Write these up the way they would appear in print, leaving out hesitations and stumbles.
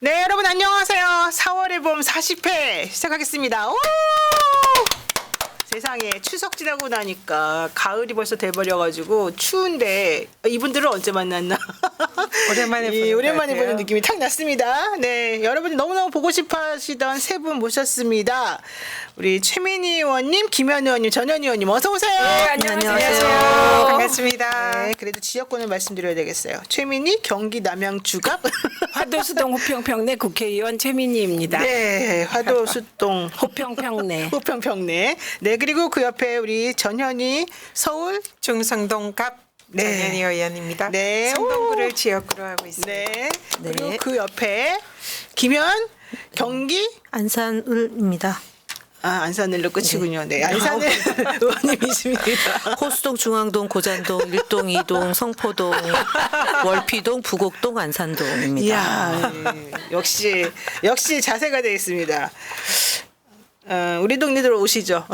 네, 여러분 안녕하세요. 4월의 봄 40회 시작하겠습니다. 오! 세상에 추석 지나고 나니까 가을이 벌써 돼버려가지고 추운데 이분들은 언제 만났나? 오랜만에 보는 것 오랜만에 같아요. 보는 느낌이 탁 났습니다. 네, 여러분 너무너무 보고 싶어하시던 세 분 모셨습니다. 우리 최민희 의원님, 김현 의원님, 전현 의원님 어서 오세요. 안녕하세요. 반갑습니다. 네, 그래도 지역권을 말씀드려야 되겠어요. 최민희 경기 남양 주갑. 화도수동 호평평내 국회의원 최민희입니다. 네, 화도수동 호평평내. 호평평내. 네, 그리고 그 옆에 우리 전현희 서울. 중성동 갑 네. 전현희 의원입니다. 네. 성동구를 지역구로 하고 있습니다. 네. 그리고 그 옆에 김현 경기 안산을입니다. 안산을로 끝이군요. 네, 안산을 의원님이십니다. 호수동, 중앙동, 고잔동, 일동, 이동, 성포동, 월피동, 부곡동, 안산동입니다. 이야, 역시 자세가 되어 있습니다. 우리 동네들 오시죠.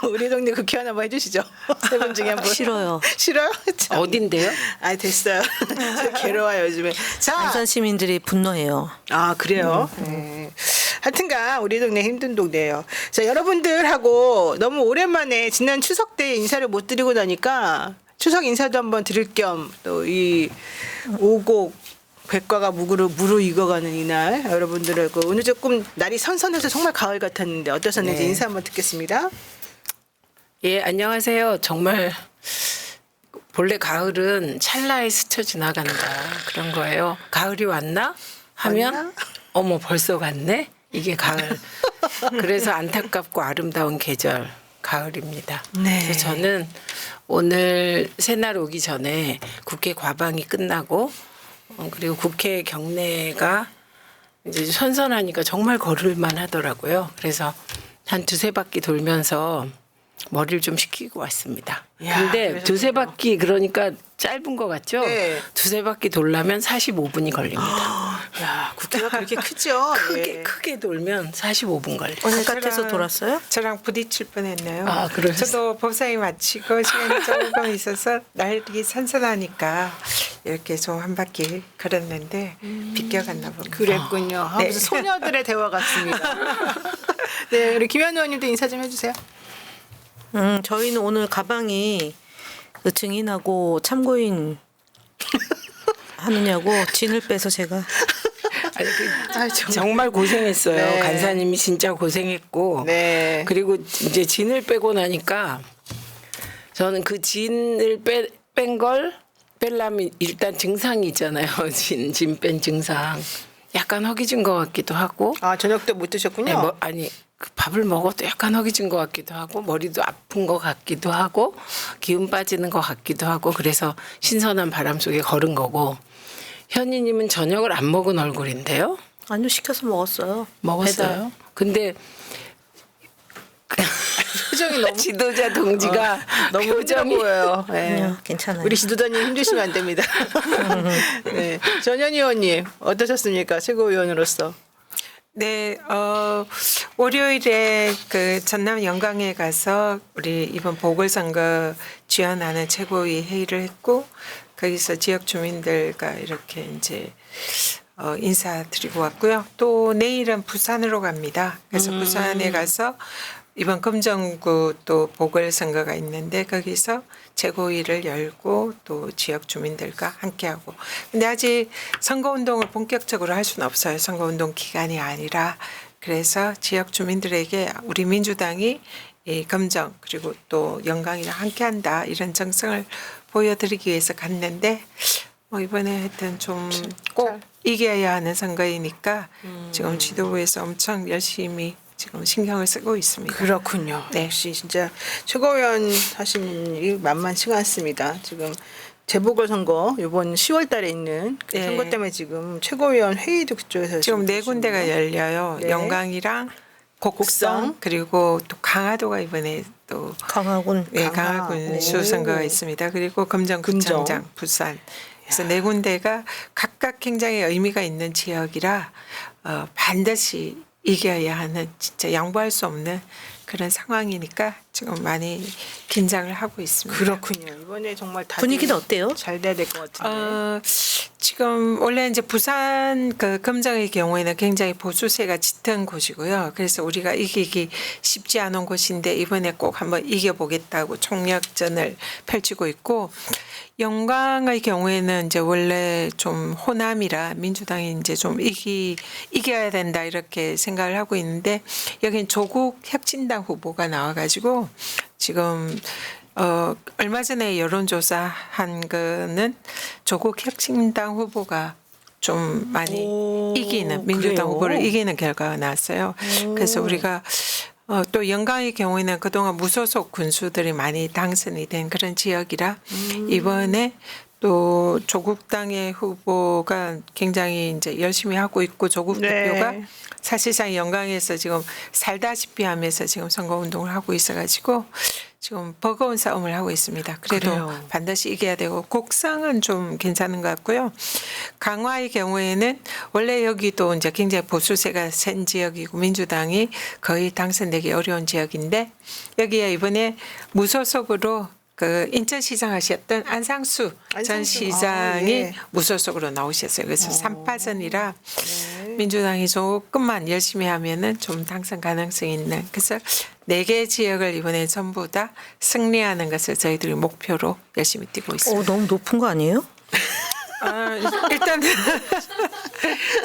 우리 동네 국회의원 한번 해주시죠. 세 분 중에 한 분. 싫어요. 싫어요? 참. 어딘데요? 아, 됐어요. 괴로워요 요즘에. 자, 안산 시민들이 분노해요. 아 그래요? 네. 하여튼간 우리 동네 힘든 동네예요. 자, 여러분들하고 너무 오랜만에 지난 추석 때 인사를 못 드리고 나니까 추석 인사도 한번 드릴 겸 또 이 오곡 백과가 무르익어가는 이날 여러분들하고 오늘 조금 날이 선선해서 정말 가을 같았는데 어떠셨는지 네. 인사 한번 듣겠습니다. 예, 안녕하세요. 정말 본래 가을은 찰나에 스쳐 지나간다 그런 거예요. 가을이 왔나 하면 왔나? 어머 벌써 갔네. 이게 가을. 그래서 안타깝고 아름다운 계절 가을입니다. 네. 그래서 저는 오늘 새날 오기 전에 국회 과방이 끝나고 그리고 국회 경내가 이제 선선하니까 정말 걸을만 하더라고요. 그래서 한 두세 바퀴 돌면서 머리를 좀 식히고 왔습니다. 이야, 근데 그러셨군요. 두세 바퀴 그러니까 짧은 것 같죠? 네. 두세 바퀴 돌려면 45분이 걸립니다. 야, 국회가 그렇게 크죠? 예. 크게 돌면 45분 걸려요. 오늘 바깥에서 저랑- 돌았어요? 저랑 부딪힐 뻔했네요. 아, 그러셨어요? 저도 법사위 마치고 시간이 조금 있어서 날이 선선하니까 이렇게 좀 한 바퀴 걸었는데 비껴갔나 봅니다. 그랬군요. 아, 네. 무슨 소녀들의 대화 같습니다. 네, 우리 김현 의원님도 인사 좀 해주세요. 저희는 오늘 가방이 그 증인하고 참고인 하느냐고 진을 빼서 제가 아니, 아, 정말 고생했어요. 네. 간사님이 진짜 고생했고. 네. 그리고 이제 진을 빼고 나니까 저는 그 진을 뺀 걸 빼려면 일단 증상이 있잖아요. 진 뺀 증상. 약간 허기진 것 같기도 하고. 아, 저녁 때 못 드셨군요. 아니 그 밥을 먹어도 약간 허기진 것 같기도 하고 머리도 아픈 것 같기도 하고 기운 빠지는 것 같기도 하고 그래서 신선한 바람 속에 걸은 거고 현희님은 저녁을 안 먹은 얼굴인데요. 아니요 시켜서 먹었어요. 먹었어요. 근데 표정이 너무 지도자 동지가 너무 힘들어 표정이 보여요. 네. 아니요, 괜찮아요. 우리 지도자님 힘드시면 안 됩니다. 네. 전현희 의원님 어떠셨습니까? 최고위원으로서. 네, 월요일에 그 전남 영광에 가서 우리 이번 보궐선거 지원하는 최고위 회의를 했고 거기서 지역 주민들과 이렇게 이제 인사드리고 왔고요. 또 내일은 부산으로 갑니다. 그래서 부산에 가서 이번 금정구 또 보궐선거가 있는데 거기서 최고위를 열고 또 지역 주민들과 함께하고 근데 아직 선거운동을 본격적으로 할 수는 없어요. 선거운동 기간이 아니라 그래서 지역 주민들에게 우리 민주당이 이 금정 그리고 또 영광이랑 함께한다 이런 정성을 보여드리기 위해서 갔는데 뭐 이번에 하여튼 좀 꼭 이겨야 하는 선거이니까 지금 지도부에서 엄청 열심히 지금 신경을 쓰고 있습니다. 그렇군요. 네. 역시 진짜 최고위원 하시는 일이 만만치가 않습니다. 지금 재보궐선거 이번 10월 달에 있는 그 네. 선거 때문에 지금 최고위원 회의도 그쪽에서 지금 네 군데가 계시는데. 열려요. 네. 영광이랑 곡성 곡성. 그리고 또 강화도가 이번에 또 강화군 네, 강화. 강화군 오. 수선거가 있습니다. 그리고 금정구청장 부산. 그래서 네 군데가 각각 굉장히 의미가 있는 지역이라 반드시 이겨야 하는 진짜 양보할 수 없는 그런 상황이니까 지금 많이 긴장을 하고 있습니다. 그렇군요. 이번에 정말 다들 분위기는 어때요? 잘 돼야 될 것 같은데. 지금 원래 이제 부산 그 금정의 경우에는 굉장히 보수세가 짙은 곳이고요. 그래서 우리가 이기기 쉽지 않은 곳인데 이번에 꼭 한번 이겨보겠다고 총력전을 펼치고 있고, 영광의 경우에는 이제 원래 좀 호남이라 민주당이 이제 좀 이겨야 된다 이렇게 생각을 하고 있는데, 여긴 조국 혁신당 후보가 나와가지고 지금 얼마 전에 여론조사 한 거는 조국 혁신당 후보가 좀 많이 이기는, 민주당 그래요? 후보를 이기는 결과가 나왔어요. 그래서 우리가 또 영광의 경우에는 그동안 무소속 군수들이 많이 당선이 된 그런 지역이라 이번에 또 조국 당의 후보가 굉장히 이제 열심히 하고 있고, 조국 네. 대표가 사실상 영광에서 지금 살다시피 하면서 지금 선거운동을 하고 있어가지고 지금 버거운 싸움을 하고 있습니다. 그래도 그래요. 반드시 이겨야 되고, 곡상은 좀 괜찮은 것 같고요. 강화의 경우에는 원래 여기도 이제 굉장히 보수세가 센 지역이고 민주당이 거의 당선되기 어려운 지역인데, 여기에 이번에 무소속으로 그 인천시장 하셨던 안상수 전 시장이 예. 무소속으로 나오셨어요. 그래서 3파전이라 민주당이 조금만 열심히 하면은 좀 당선 가능성이 있는, 그래서 4개 지역을 이번에 전부 다 승리하는 것을 저희들이 목표로 열심히 뛰고 있습니다. 너무 높은 거 아니에요? 일단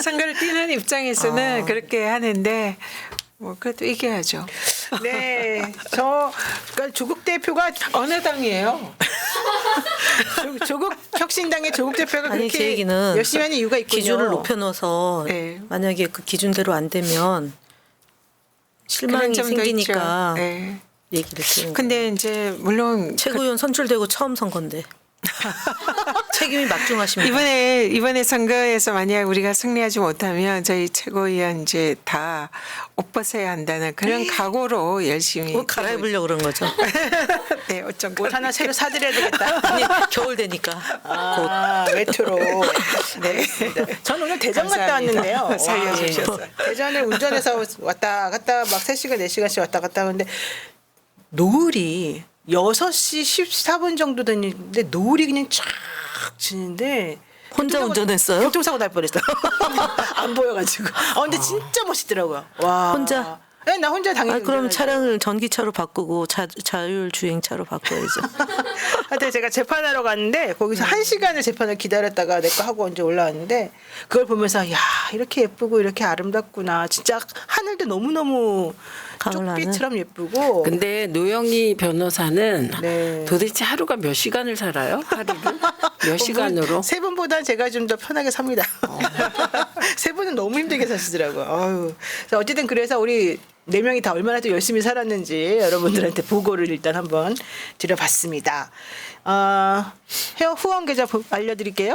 선거를 뛰는 입장에서는 그렇게 하는데 뭐 그래도 이겨야죠. 네, 그러니까 조국 대표가 어느 당이에요? 조국 혁신당의 조국 대표가 아니 그렇게 제 얘기는 열심히 하는 이유가 있군요. 기준을 높여놓아서 네. 만약에 그 기준대로 안 되면 실망이 그런 점도 생기니까 있죠. 네. 얘기를 드린 거예요. 근데 이제 물론 최고위원 선출되고 처음 선건데 책임이 막중하십니다. 이번에 선거에서 만약 우리가 승리하지 못하면 저희 최고위원 이제 다 옷 벗어야 한다는 그런 각오로 열심히 옷 갈아입으려고 그런 거죠. 네, 어쩜 옷 하나 새로 사드려야 되겠다. 아니 겨울 되니까 외투로. 네. 저는 오늘 대전 갔다 감사합니다. 왔는데요. 살려주셔서. 와, 대전을 운전해서 왔다 갔다 막 3시간, 4시간씩 왔다 갔다 하는데 노을이 6시 14분 정도 됐는데 노을이 그냥 쫙 지는데 혼자 운전했어요? 교통사고 날 뻔했어. 안 보여가지고. 근데 진짜 멋있더라고요. 와. 혼자? 네, 나 혼자 당연히. 그럼 운전하죠. 차량을 전기차로 바꾸고 자율주행차로 바꿔야죠. 하여튼 제가 재판하러 갔는데 거기서 1시간을 재판을 기다렸다가 내 거 하고 이제 올라왔는데 그걸 보면서 야 이렇게 예쁘고 이렇게 아름답구나. 진짜 하늘도 너무너무 가을하늘. 쪽빛처럼 예쁘고. 근데 노영희 변호사는 네. 도대체 하루가 몇 시간을 살아요? 하루를? 몇 시간으로? 세 분보다 제가 좀 더 편하게 삽니다. 세 분은 너무 힘들게 사시더라고요. 어휴. 어쨌든 그래서 우리 4명이 다 얼마나 또 열심히 살았는지 여러분들한테 보고를 일단 한번 드려봤습니다. 헤어 후원 계좌 알려드릴게요.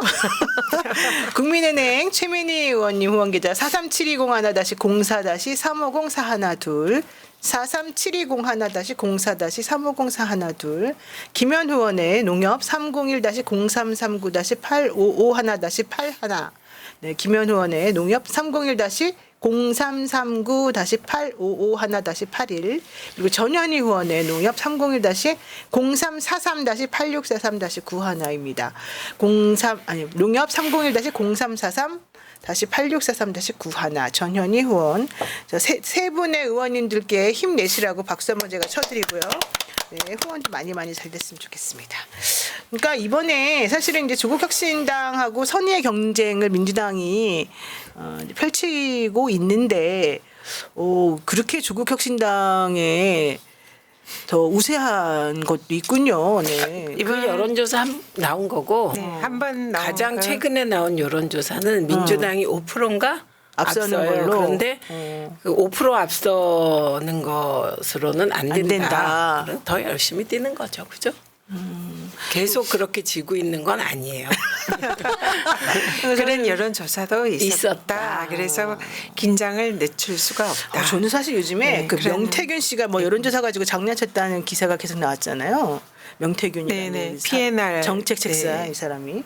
국민은행 최민희 의원님 후원 계좌 43720-04-350-412 43720-04-350-412 김현 후원의 농협 301-0339-8551-81 네, 김현 후원의 농협 301-0339-8551-81 그리고 전현희 후원의 농협 301-0343-8643-91입니다. 농협 301-0343-8643-91 전현희 의원 세 분의 의원님들께 힘내시라고 박수 한번 제가 쳐드리고요. 네, 후원도 많이 잘 됐으면 좋겠습니다. 그러니까 이번에 사실은 이제 조국혁신당하고 선의의 경쟁을 민주당이 펼치고 있는데 그렇게 조국혁신당에 더 우세한 것도 있군요. 네. 이번 여론조사 나온 거고 한번 가장 최근에 나온 여론조사는 민주당이 5%인가? 앞서는 앞서요. 걸로. 그런데 그 5% 앞서는 것으로는 안 된다. 된다. 그럼 더 열심히 뛰는 거죠. 그죠? 계속 그렇게 지고 있는 건 아니에요. 그런 여론조사도 있었다. 있었다. 그래서 긴장을 늦출 수가 없다. 저는 사실 요즘에 네, 그 그런- 명태균 씨가 뭐 여론조사 가지고 장난쳤다는 기사가 계속 나왔잖아요. 명태균이라는 네네. PNR. 정책 책사 네. 이 사람이.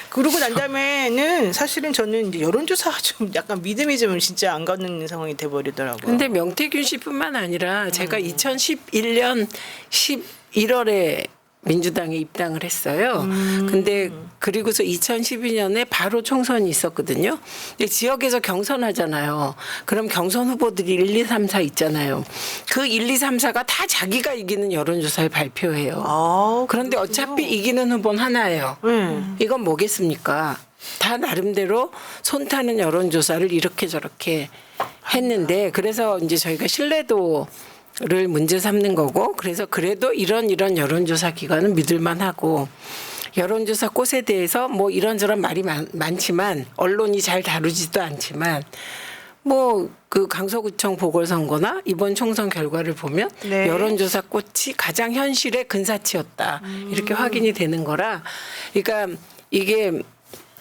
그러고 난 다음에는 사실은 저는 이제 여론조사가 좀 약간 믿음이 좀 진짜 안 가는 상황이 돼버리더라고요. 근데 명태균 씨뿐만 아니라 제가 2011년 11월에 민주당에 입당을 했어요. 근데 그리고서 2012년에 바로 총선이 있었거든요. 근데 지역에서 경선하잖아요. 그럼 경선 후보들이 1, 2, 3, 4 있잖아요. 그 1, 2, 3, 4가 다 자기가 이기는 여론조사를 발표해요. 아, 그런데 어차피 이기는 후보는 하나예요. 이건 뭐겠습니까? 다 나름대로 손 타는 여론조사를 이렇게 저렇게 했는데 그래서 이제 저희가 신뢰도를 문제 삼는 거고 그래서 그래도 이런 여론조사 기관은 믿을만하고 여론조사 꽃에 대해서 뭐 이런저런 말이 많지만 언론이 잘 다루지도 않지만 뭐 그 강서구청 보궐선거나 이번 총선 결과를 보면 네. 여론조사 꽃이 가장 현실의 근사치였다 이렇게 확인이 되는 거라 그러니까 이게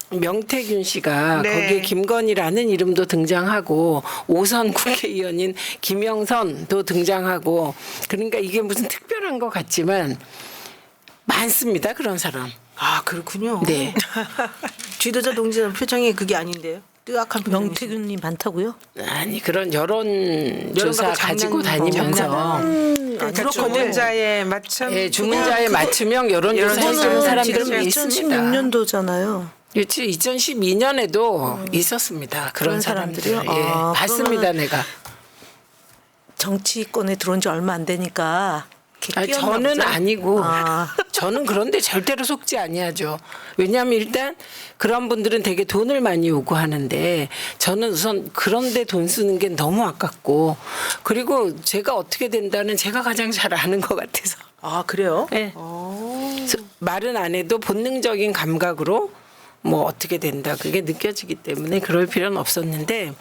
명태균 씨가 네. 거기에 김건희라는 이름도 등장하고 5선 국회의원인 김영선도 등장하고 그러니까 이게 무슨 특별한 것 같지만 많습니다 그런 사람. 아 그렇군요. 네. 지도자 동지는 표정이 그게 아닌데요. 뜨악한 표정이. 명태균님 많다고요? 아니 그런 여론조사 여론 가지고 장난, 다니면서 그러니까 주문자에 맞춤 예, 주문자에 맞춤형 여론조사 여론조사 해주는 사람 지금 사람들이 있습니다. 2016년도잖아요. 그렇지 2012년에도 있었습니다. 그런 그런 사람들이. 사람들이요? 예, 아, 봤습니다 내가. 정치권에 들어온 지 얼마 안 되니까 이렇게 아니, 끼었나 저는 보죠? 아니고 아. 저는 그런데 절대로 속지 아니하죠. 왜냐하면 일단 그런 분들은 되게 돈을 많이 요구하는데 저는 우선 그런데 돈 쓰는 게 너무 아깝고 그리고 제가 어떻게 된다는 제가 가장 잘 아는 것 같아서 아 그래요? 네. 말은 안 해도 본능적인 감각으로 뭐 어떻게 된다 그게 느껴지기 때문에 그럴 필요는 없었는데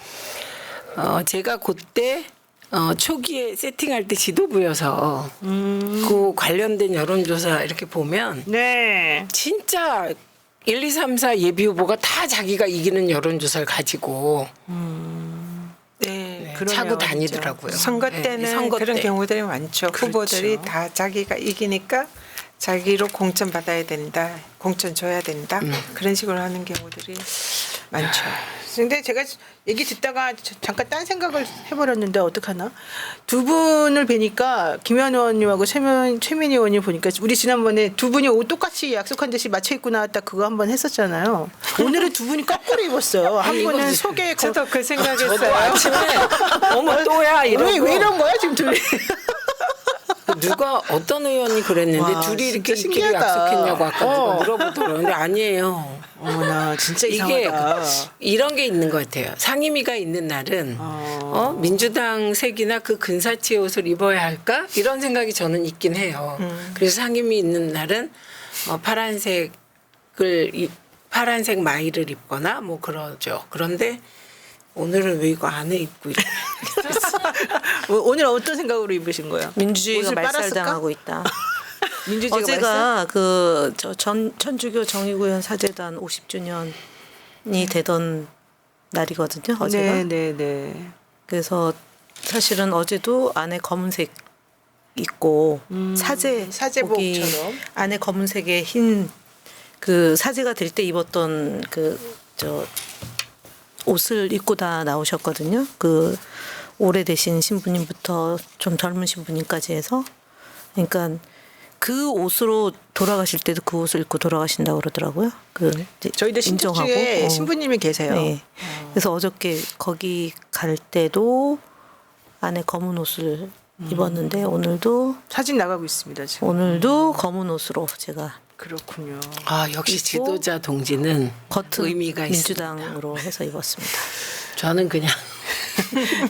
제가 그때 초기에 세팅할 때 지도부여서 그 관련된 여론조사 이렇게 보면 네. 진짜 1, 2, 3, 4 예비 후보가 다 자기가 이기는 여론조사를 가지고 네. 그러네요, 차고 진짜. 다니더라고요. 선거 네, 때는 선거 그런 때. 경우들이 많죠. 후보들이 다 자기가 이기니까 자기로 공천 받아야 된다, 공천 줘야 된다 그런 식으로 하는 경우들이 많죠. 근데 제가 얘기 듣다가 잠깐 딴 생각을 해버렸는데 어떡하나? 두 분을 뵈니까 김현 의원님하고 최민희 의원님 보니까 우리 지난번에 두 분이 옷 똑같이 약속한 듯이 맞춰 입고 나왔다 그거 한번 했었잖아요. 오늘은 두 분이 거꾸로 입었어요. 한 분은 속에 저도 그 저도 생각했어요. 아침에 어머 또야 이러고 왜 이런 거야 지금 둘이? 누가 어떤 의원이 그랬는데 와, 둘이 진짜 이렇게 입기로 신기하다. 약속했냐고 아까 누가 물어보더라고요. 근데 아니에요. 어머나 진짜 이게 이상하다. 이런 게 있는 것 같아요. 상임위가 있는 날은 민주당 색이나 그 근사치의 옷을 입어야 할까 이런 생각이 저는 있긴 해요. 그래서 상임위 있는 날은 파란색 마이를 입거나 뭐 그러죠. 그런데 오늘은 왜 이거 안에 입고 이렇게 오늘 어떤 생각으로 입으신 거예요? 민주주의가 옷을 빨았을까? 말살당하고 있다. 민주주의가 말살? 어제가 그 천주교 정의구현 사재단 50주년이 되던 날이거든요. 어제가. 네네네. 그래서 사실은 어제도 안에 검은색 입고 사제복이 사제복처럼. 안에 검은색에 흰 그 사제가 될 때 입었던 옷을 입고 다 나오셨거든요. 그 오래되신 신부님부터 좀 젊은 신부님까지 해서 그러니까 그 옷으로 돌아가실 때도 그 옷을 입고 돌아가신다고 그러더라고요. 그 이제 저희도 인정하고. 신주에 신부님이 계세요. 네. 그래서 어저께 거기 갈 때도 안에 검은 옷을 입었는데 오늘도 사진 나가고 있습니다 지금. 오늘도 검은 옷으로 제가 그렇군요. 아 역시 지도자 동지는 겉은 의미가 있습니다. 민주당으로 해서 입었습니다. 저는 그냥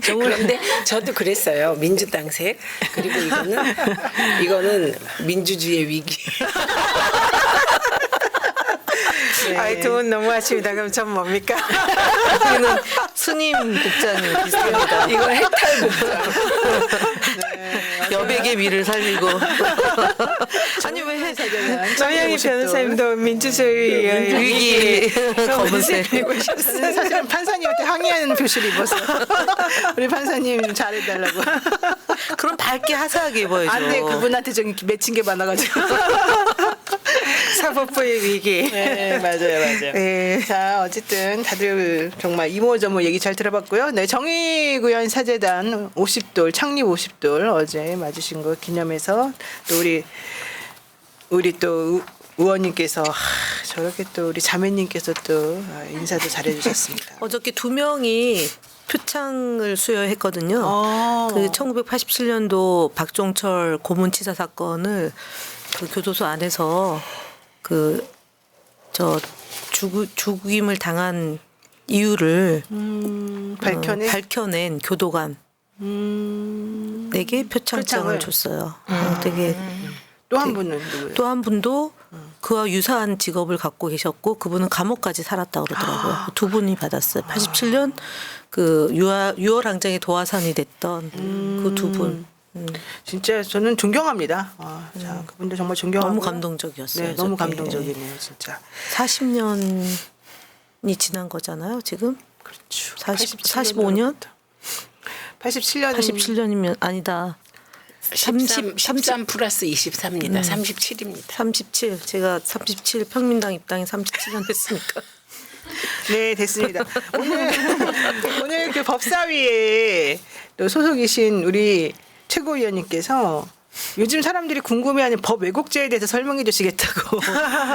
그런데 저도 그랬어요. 민주당색 그리고 이거는 민주주의의 위기. 아이 두 분 너무하십니다. 그럼 전 뭡니까? 여기는 스님 복장이 비슷합니다. 이거 해탈 복장. 여백의 미를 살리고. 아니 왜 남양희 변호사님도 민주주의의 위기 검은색. 사실은 판사님한테 항의하는 표시를 입었어요. 우리 판사님 잘해달라고. 그럼 밝게 화사하게 입어야죠. 안 돼, 그분한테 좀 맺힌 게 많아가지고. 사법부의 위기. 네, 맞아요. 네. 자, 어쨌든 다들 정말 이모저모 얘기 잘 들어봤고요. 네, 정의구현 사재단 50돌, 창립 50돌 어제 맞으신 거 기념해서 또 우리 우리 또 의원님께서 저렇게 또 우리 자매님께서 또 인사도 잘해주셨습니다. 어저께 2명이 표창을 수여했거든요. 그 1987년도 박종철 고문치사 사건을 그 교도소 안에서 그 죽임을 당한 이유를 밝혀낸 교도관 에게 표창장을 줬어요. 되게 또 한 분은 누구예요? 또 한 분도 그와 유사한 직업을 갖고 계셨고 그분은 감옥까지 살았다고 그러더라고요. 두 분이 받았어요. 87년 그 유월항쟁의 도화선이 됐던 그 두 분. 진짜 저는 존경합니다. 자, 그분들 정말 존경하고 너무 감동적이었어요. 네, 너무 저게. 감동적이네요, 진짜. 40년이 지난 거잖아요, 지금? 그렇죠. 45년? 87년 87년이면 아니다. 13 플러스 23입니다. 37입니다. 37. 제가 37 평민당 입당에 37년 됐으니까. 네, 됐습니다. 오늘 그 법사위에 또 소속이신 우리 최고위원님께서 요즘 사람들이 궁금해하는 법 왜곡죄에 대해서 설명해 주시겠다고.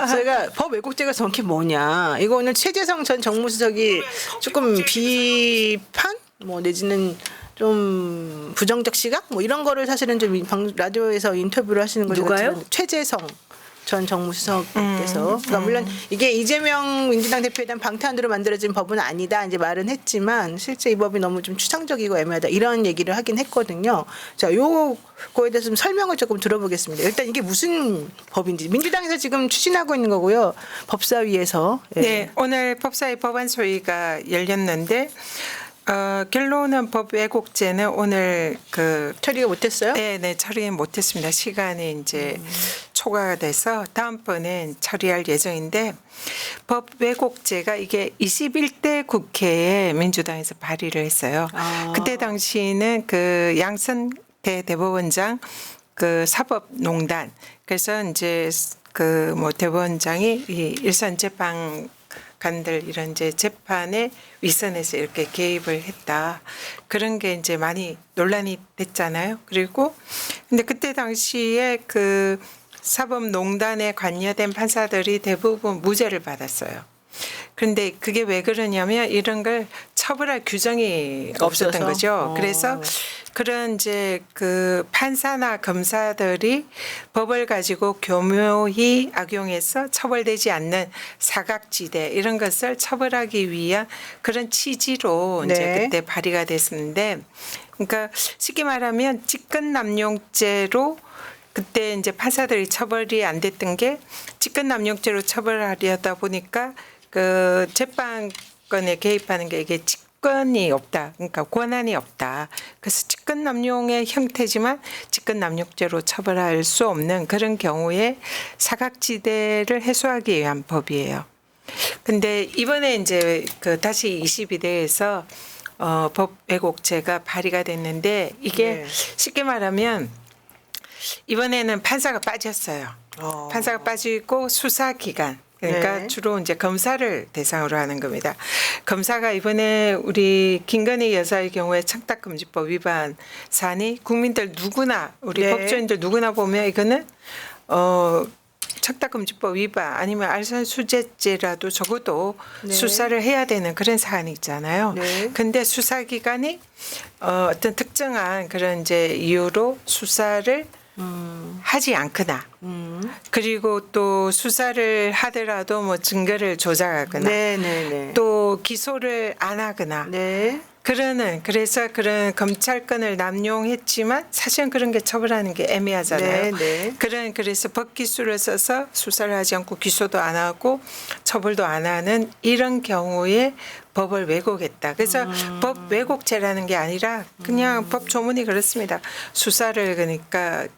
저희가 법 왜곡죄가 정확히 뭐냐. 이거 오늘 최재성 전 정무수석이 조금 비판 뭐 내지는 좀 부정적 시각 뭐 이런 거를 사실은 좀 라디오에서 인터뷰를 하시는 걸 누가요? 제가 들었는데 최재성 전 정무수석께서 그러니까 물론 이게 이재명 민주당 대표에 대한 방탄으로 만들어진 법은 아니다 이제 말은 했지만 실제 이 법이 너무 좀 추상적이고 애매하다 이런 얘기를 하긴 했거든요. 자, 요거에 대해서 좀 설명을 조금 들어보겠습니다. 일단 이게 무슨 법인지 민주당에서 지금 추진하고 있는 거고요. 법사위에서 네, 오늘 법사위 법안 소위가 열렸는데 결론은 법 왜곡죄는 오늘 처리가 못했어요? 네, 처리 못했습니다. 시간이 이제 초과가 돼서 다음번엔 처리할 예정인데 법 왜곡죄가 이게 21대 국회에 민주당에서 발의를 했어요. 그때 당시는 그 양선대 대법원장 그 사법농단 그래서 이제 그 뭐 대법원장이 이 일선 재판 간들 이런 이제 재판에 윗선에서 이렇게 개입을 했다. 그런 게 이제 많이 논란이 됐잖아요. 그리고 근데 그때 당시에 그 사법농단에 관여된 판사들이 대부분 무죄를 받았어요. 그런데 그게 왜 그러냐면 이런 걸 처벌할 규정이 없었던 거죠. 그래서 그런 이제 그 판사나 검사들이 법을 가지고 교묘히 악용해서 처벌되지 않는 사각지대 이런 것을 처벌하기 위한 그런 취지로 이제 네. 그때 발의가 됐었는데 그러니까 쉽게 말하면 직권남용죄로 그때 이제 판사들이 처벌이 안 됐던 게 직권남용죄로 처벌하려다 보니까 그 재판권에 개입하는 게 이게 직권이 없다. 그러니까 권한이 없다. 그래서 직권남용의 형태지만 직권남용죄로 처벌할 수 없는 그런 경우에 사각지대를 해소하기 위한 법이에요. 근데 이번에 이제 그 다시 22대에서 법 왜곡죄가 발의가 됐는데 이게 네. 쉽게 말하면 이번에는 판사가 빠졌어요. 판사가 빠지고 수사기관 그러니까 네. 주로 이제 검사를 대상으로 하는 겁니다. 검사가 이번에 우리 김건희 여사의 경우에 청탁금지법 위반 사안이 국민들 누구나 우리 네. 법조인들 누구나 보면 이거는 청탁금지법 위반 아니면 알선수재죄라도 적어도 네. 수사를 해야 되는 그런 사안이 있잖아요. 네. 근데 수사기관이 어떤 특정한 그런 이제 이유로 수사를 하지 않거나 그리고 또 수사를 하더라도 뭐 증거를 조작하거나 네네네. 또 기소를 안 하거나 네. 그래서 그런 검찰권을 남용했지만 사실은 그런 게 처벌하는 게 애매하잖아요. 네, 네. 그래서 법기술을 써서 수사를 하지 않고 기소도 안 하고 처벌도 안 하는 이런 경우에 법을 왜곡했다. 그래서 법 왜곡죄라는 게 아니라 그냥 법 조문이 그렇습니다. 수사를 그러니까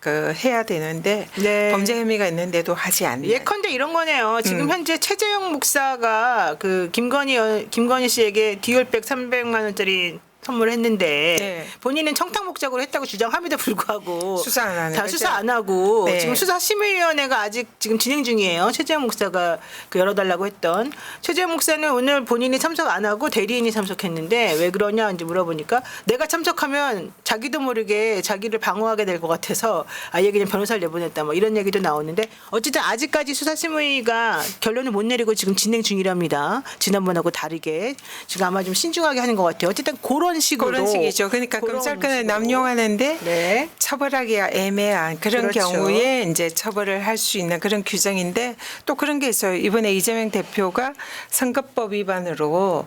해야 되는데 네. 범죄 혐의가 있는데도 하지 않는. 예컨대 이런 거네요. 지금 현재 최재형 목사가 그 김건희 씨에게 디올백 300만 원짜리 청탁 했는데 네. 본인은 청탁 목적으로 했다고 주장함에도 불구하고 수사 안 하는 다 거죠? 수사 안 하고 네. 지금 수사심의위원회가 아직 지금 진행 중이에요. 최재형 목사가 그 열어달라고 했던 최재형 목사는 오늘 본인이 참석 안 하고 대리인이 참석했는데 왜 그러냐 이제 물어보니까 내가 참석하면 자기도 모르게 자기를 방어하게 될 것 같아서 아예 그냥 변호사를 내보냈다 뭐 이런 얘기도 나오는데 어쨌든 아직까지 수사심의가 결론을 못 내리고 지금 진행 중이랍니다. 지난번하고 다르게 지금 아마 좀 신중하게 하는 것 같아요. 어쨌든 그런 식으로 그런 식이죠. 그러니까 그런 검찰권을 식으로. 남용하는데 네. 처벌하기가 애매한 그런 그렇죠. 경우에 이제 처벌을 할 수 있는 그런 규정인데 또 그런 게 있어요. 이번에 이재명 대표가 선거법 위반으로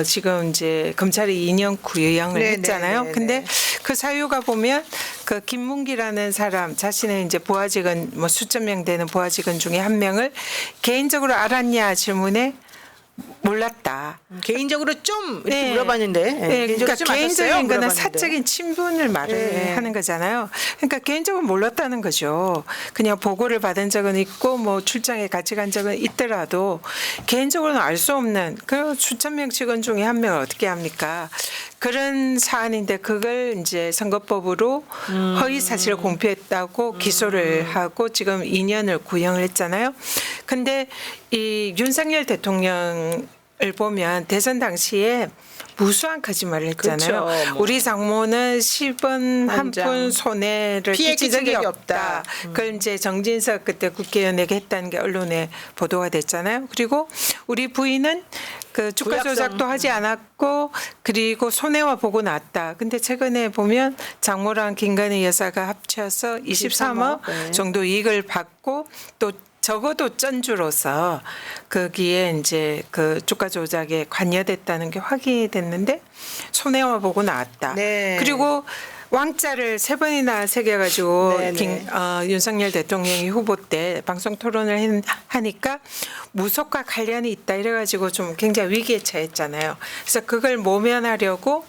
지금 이제 검찰이 2년 구형을 네, 했잖아요. 네, 네, 근데 네. 그 사유가 보면 그 김문기라는 사람 자신의 이제 부하 직원 뭐 수천 명 되는 부하 직원 중에 한 명을 개인적으로 알았냐 질문에 몰랐다. 개인적으로 좀 이렇게 네. 물어봤는데 네, 그러니까 좀 개인적인 아셨어요? 거는 물어봤는데. 사적인 친분을 말을 네. 하는 거잖아요. 그러니까 개인적으로 몰랐다는 거죠. 그냥 보고를 받은 적은 있고 뭐 출장에 같이 간 적은 있더라도 개인적으로는 알 수 없는 그 수천 명 직원 중에 한 명을 어떻게 합니까? 그런 사안인데 그걸 이제 선거법으로 허위 사실을 공표했다고 기소를 하고 지금 2년을 구형을 했잖아요. 근데 이 윤석열 대통령을 보면 대선 당시에 무수한 거짓말을 했잖아요. 그렇죠. 뭐. 우리 장모는 10원 한 한 장. 푼 손해를 피해 끼친 끼친 적이 적이 없다. 없다. 그걸 이제 정진석 그때 국회의원에게 했다는 게 언론에 보도가 됐잖아요. 그리고 우리 부인은 그 주가 구약성. 조작도 하지 않았고 그리고 손해와 보고 났다. 근데 최근에 보면 장모랑 김건희 여사가 합쳐서 23억 네. 정도 이익을 받고 또 적어도 전주로서 거기에 이제 그 주가 조작에 관여됐다는 게 확인이 됐는데 손해와 보고 나왔다. 네. 그리고 왕자를 3번이나 새겨가지고 네네. 윤석열 대통령이 후보 때 방송 토론을 하니까 무속과 관련이 있다 이래가지고 좀 굉장히 위기에 처했잖아요. 그래서 그걸 모면하려고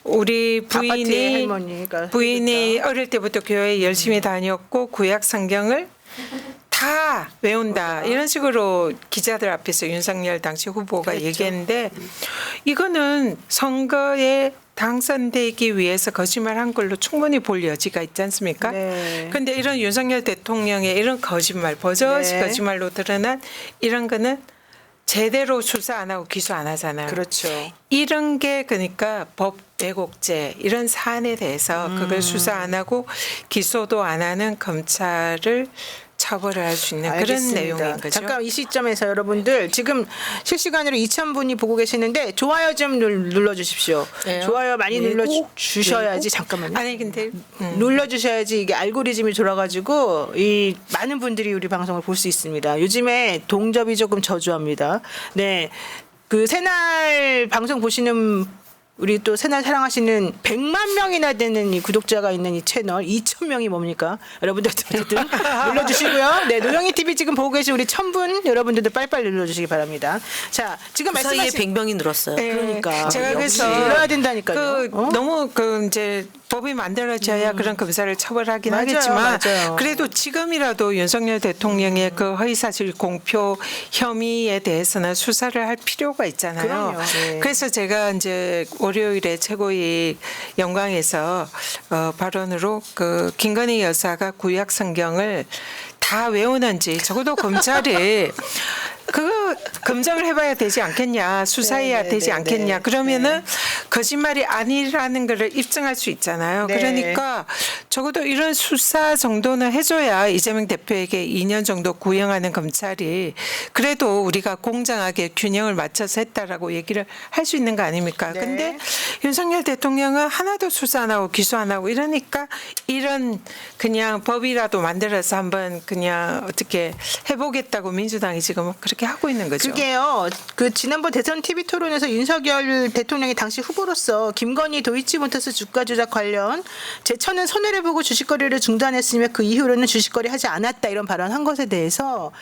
우리 아파트의 할머니가 부인이 어릴 때부터 교회에 열심히 다녔고 구약 성경을 다 외운다 이런 식으로 기자들 앞에서 윤석열 당시 후보가 그랬죠. 얘기했는데 이거는 선거에 당선되기 위해서 거짓말한 걸로 충분히 볼 여지가 있지 않습니까? 네. 그런데 이런 윤석열 대통령의 이런 거짓말 버젓이 네. 거짓말로 드러난 이런 거는 제대로 수사 안 하고 기소 안 하잖아요. 그렇죠. 이런 게 그러니까 법 왜곡죄 이런 사안에 대해서 그걸 수사 안 하고 기소도 안 하는 검찰을 처벌을 할 수 있는 알겠습니다. 그런 내용인 거죠. 잠깐 이 시점에서 여러분들 지금 실시간으로 2,000분이 보고 계시는데 좋아요 좀 눌러주십시오. 왜요? 좋아요 많이 왜곡? 눌러주셔야지 잠깐만요. 아니 근데 눌러주셔야지 이게 알고리즘이 돌아가지고 이 많은 분들이 우리 방송을 볼 수 있습니다. 요즘에 동접이 조금 저조합니다. 네, 그 새날 방송 보시는 우리 또 새날 사랑하시는 100만 명이나 되는 이 구독자가 있는 이 채널 2,000명이 뭡니까? 여러분들 어쨌든 눌러주시고요. 네, 노영희 TV 지금 보고 계신 우리 1,000분 여러분들도 빨리빨리 눌러주시기 바랍니다. 자, 지금 그 사이에 말씀하신 100명이 늘었어요. 그러니까 제가 역시 그래서 눌러야 된다니까요. 그 너무 그 이제 법이 만들어져야 그런 검사를 처벌하긴 맞아요, 하겠지만 맞아요. 그래도 지금이라도 윤석열 대통령의 그 허위사실 공표 혐의에 대해서는 수사를 할 필요가 있잖아요. 그럼요. 네. 그래서 제가 이제 월요일에 최고위 영광에서 발언으로 그 김건희 여사가 구약 성경을 다 외우는지 적어도 검찰이 그거 검증을 해봐야 되지 않겠냐 수사해야 네, 되지 네, 않겠냐 네. 그러면은 거짓말이 아니라는 거를 입증할 수 있잖아요. 네. 그러니까 적어도 이런 수사 정도는 해줘야 이재명 대표에게 2년 정도 구형하는 검찰이 그래도 우리가 공정하게 균형을 맞춰서 했다라고 얘기를 할 수 있는 거 아닙니까? 네. 근데 윤석열 대통령은 하나도 수사 안 하고 기소 안 하고 이러니까 이런 그냥 법이라도 만들어서 한번 그냥 어떻게 해보겠다고 민주당이 지금 그렇게 하고 있는 거죠. 그게요. 그 지난번 대선 TV 토론에서 윤석열 대통령이 당시 후보로서 김건희 도이치모터스 주가 조작 관련 제처는 손해를 손해보고 주식거래를 중단했으며 그 이후로는 주식거래 하지 않았다 이런 발언한 것에 대해서